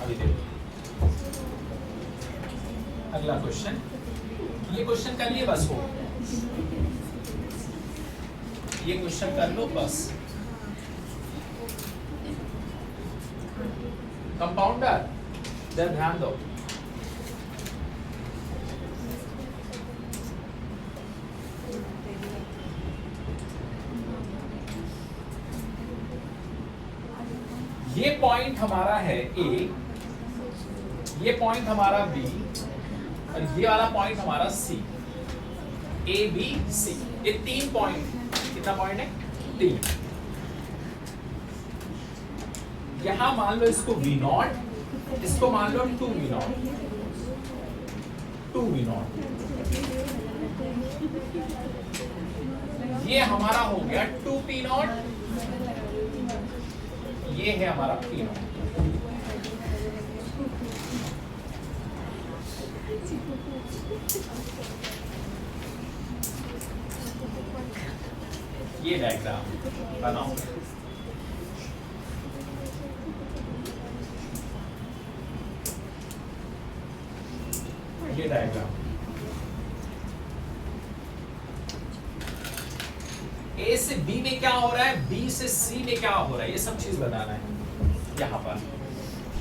अभी देखो अगला क्वेश्चन, ये क्वेश्चन कर लिए बस हो, ये क्वेश्चन कर लो बस। कंपाउंडर, जरा ध्यान दो, ये पॉइंट हमारा है ए, ये पॉइंट हमारा बी, और ये वाला पॉइंट हमारा सी, ए बी सी, ये 3 पॉइंट, कितना पॉइंट है, 3। यहां मान लो इसको V0, इसको मान लो 2V0, 2V0, ये हमारा हो गया 2P0, ये है हमारा P0। ये डायग्राम बनाओ, ये डायग्राम ए से बी में क्या हो रहा है, बी से सी में क्या हो रहा है, ये सब चीज बताना है। यहां पर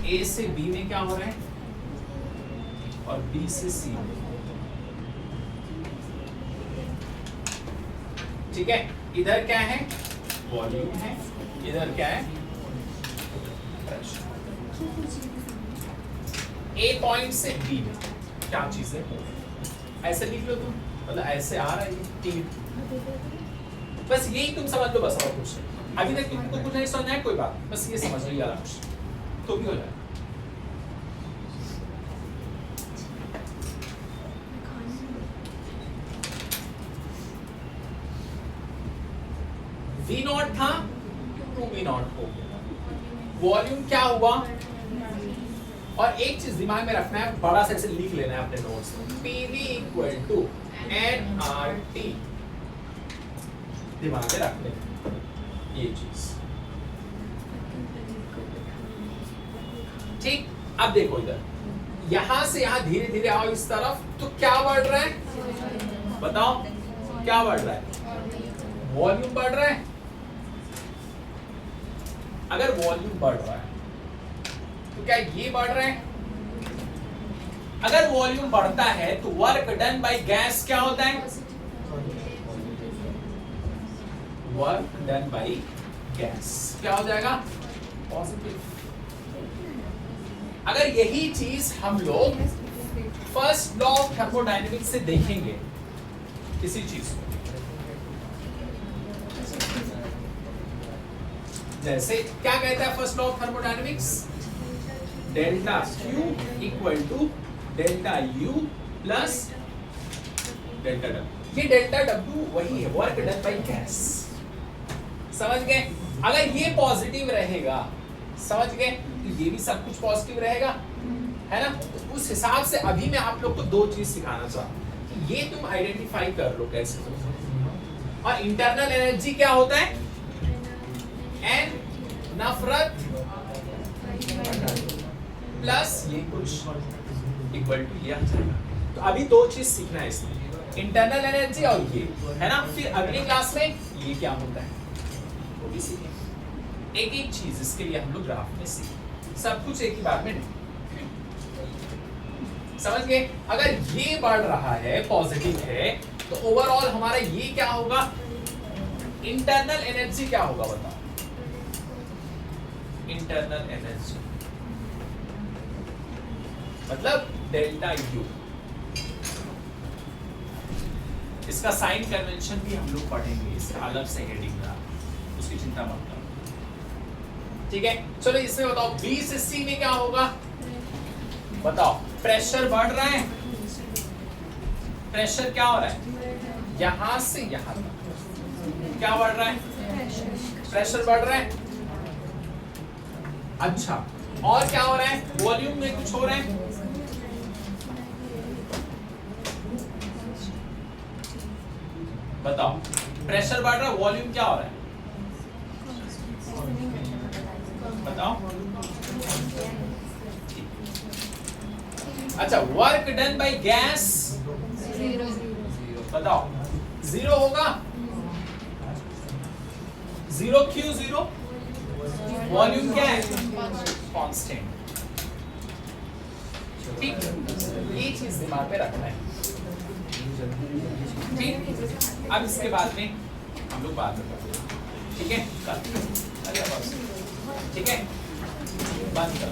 ए से बी में क्या हो रहा है और बी से सी में, ठीक है। इधर क्या है, वॉल्यूम है, इधर क्या है, प्रेशर। ए पॉइंट से बी में क्या चीजें, ऐसे लिख लो तुम, मतलब ऐसे आ रहा है तीर, बस यही तुम समझ लो, बस और कुछ नहीं। अभी तक तुमको कुछ नहीं समझना है, कोई बात, बस ये समझ लो यार, तो भी हो जाए। V0 था, 2V0 हो गया, वॉल्यूम क्या हुआ, और एक चीज दिमाग में रखना है, बड़ा सा ऐसे लिख लेना है अपने नोट्स में, PV इक्वल टू nRT, दिमाग में रख लेना ये चीज, ठीक। अब देखो इधर, यहां से यहां धीरे धीरे आओ इस तरफ, तो क्या बढ़ रहा है बताओ, क्या बढ़ रहा है, वॉल्यूम बढ़ रहा है। अगर वॉल्यूम बढ़ रहा है तो क्या ये बढ़ रहा है, अगर वॉल्यूम बढ़ता है तो वर्क डन बाय गैस क्या होता है, वर्क डन बाय गैस क्या हो जाएगा, पॉजिटिव। अगर यही चीज हम लोग फर्स्ट लॉ ऑफ थर्मोडायनेमिक्स से देखेंगे, किसी चीज को, जैसे क्या कहता है first law of thermodynamics, delta Q equal to delta U plus delta W। ये डेल्टा W वही है, वर्क डन बाय गैस। समझ गए? अगर ये पॉजिटिव रहेगा, समझ गए, तो ये भी सब कुछ पॉजिटिव रहेगा, है ना? तो उस हिसाब से अभी मैं आप लोग को दो चीज सिखाना चाहता हूं कि ये तुम आइडेंटिफाई कर लो कैसे। और इंटरनल एनर्जी क्या होता है? एन नफरत प्लस ये कुछ इक्वल टू ये आ जाएगा। तो अभी दो चीज सीखना है इसमें, इंटरनल एनर्जी और ये, है ना? फिर अगली क्लास में ये क्या होता है वो भी सीखेंगे। एक एक चीज इसके लिए हम लोग ग्राफ में सीखें, सब कुछ एक ही बार में नहीं। समझ गए? अगर ये बढ़ रहा है, पॉजिटिव है, तो ओवरऑल हमारा ये क्या होगा? इंटरनल एनर्जी क्या होगा बताओ? इंटरनल एनर्जी मतलब डेल्टा यू। इसका साइन कन्वेंशन भी हम लोग पढ़ेंगे, इसका अलग से हेडिंग में, उसकी चिंता मत करो, ठीक है? चलो इसमें बताओ बी से सी में क्या होगा बताओ? प्रेशर बढ़ रहा है, प्रेशर क्या हो रहा है? यहां से यहां तक क्या बढ़ रहा है? प्रेशर बढ़ रहा है। अच्छा, और क्या हो रहा है? वॉल्यूम में कुछ हो रहा है? बताओ, प्रेशर बढ़ रहा है, वॉल्यूम क्या हो रहा है? बताओ। अच्छा, वर्क डन बाय गैस बताओ, जीरो होगा? जीरो क्यों जीरो? वॉल्यूम क्या है? कांस्टेंट। ठीक, ये चीज दिमाग में रखना है, ठीक? अब इसके बाद में हम लोग बात करते हैं, ठीक है? ठीक है, बंद कर।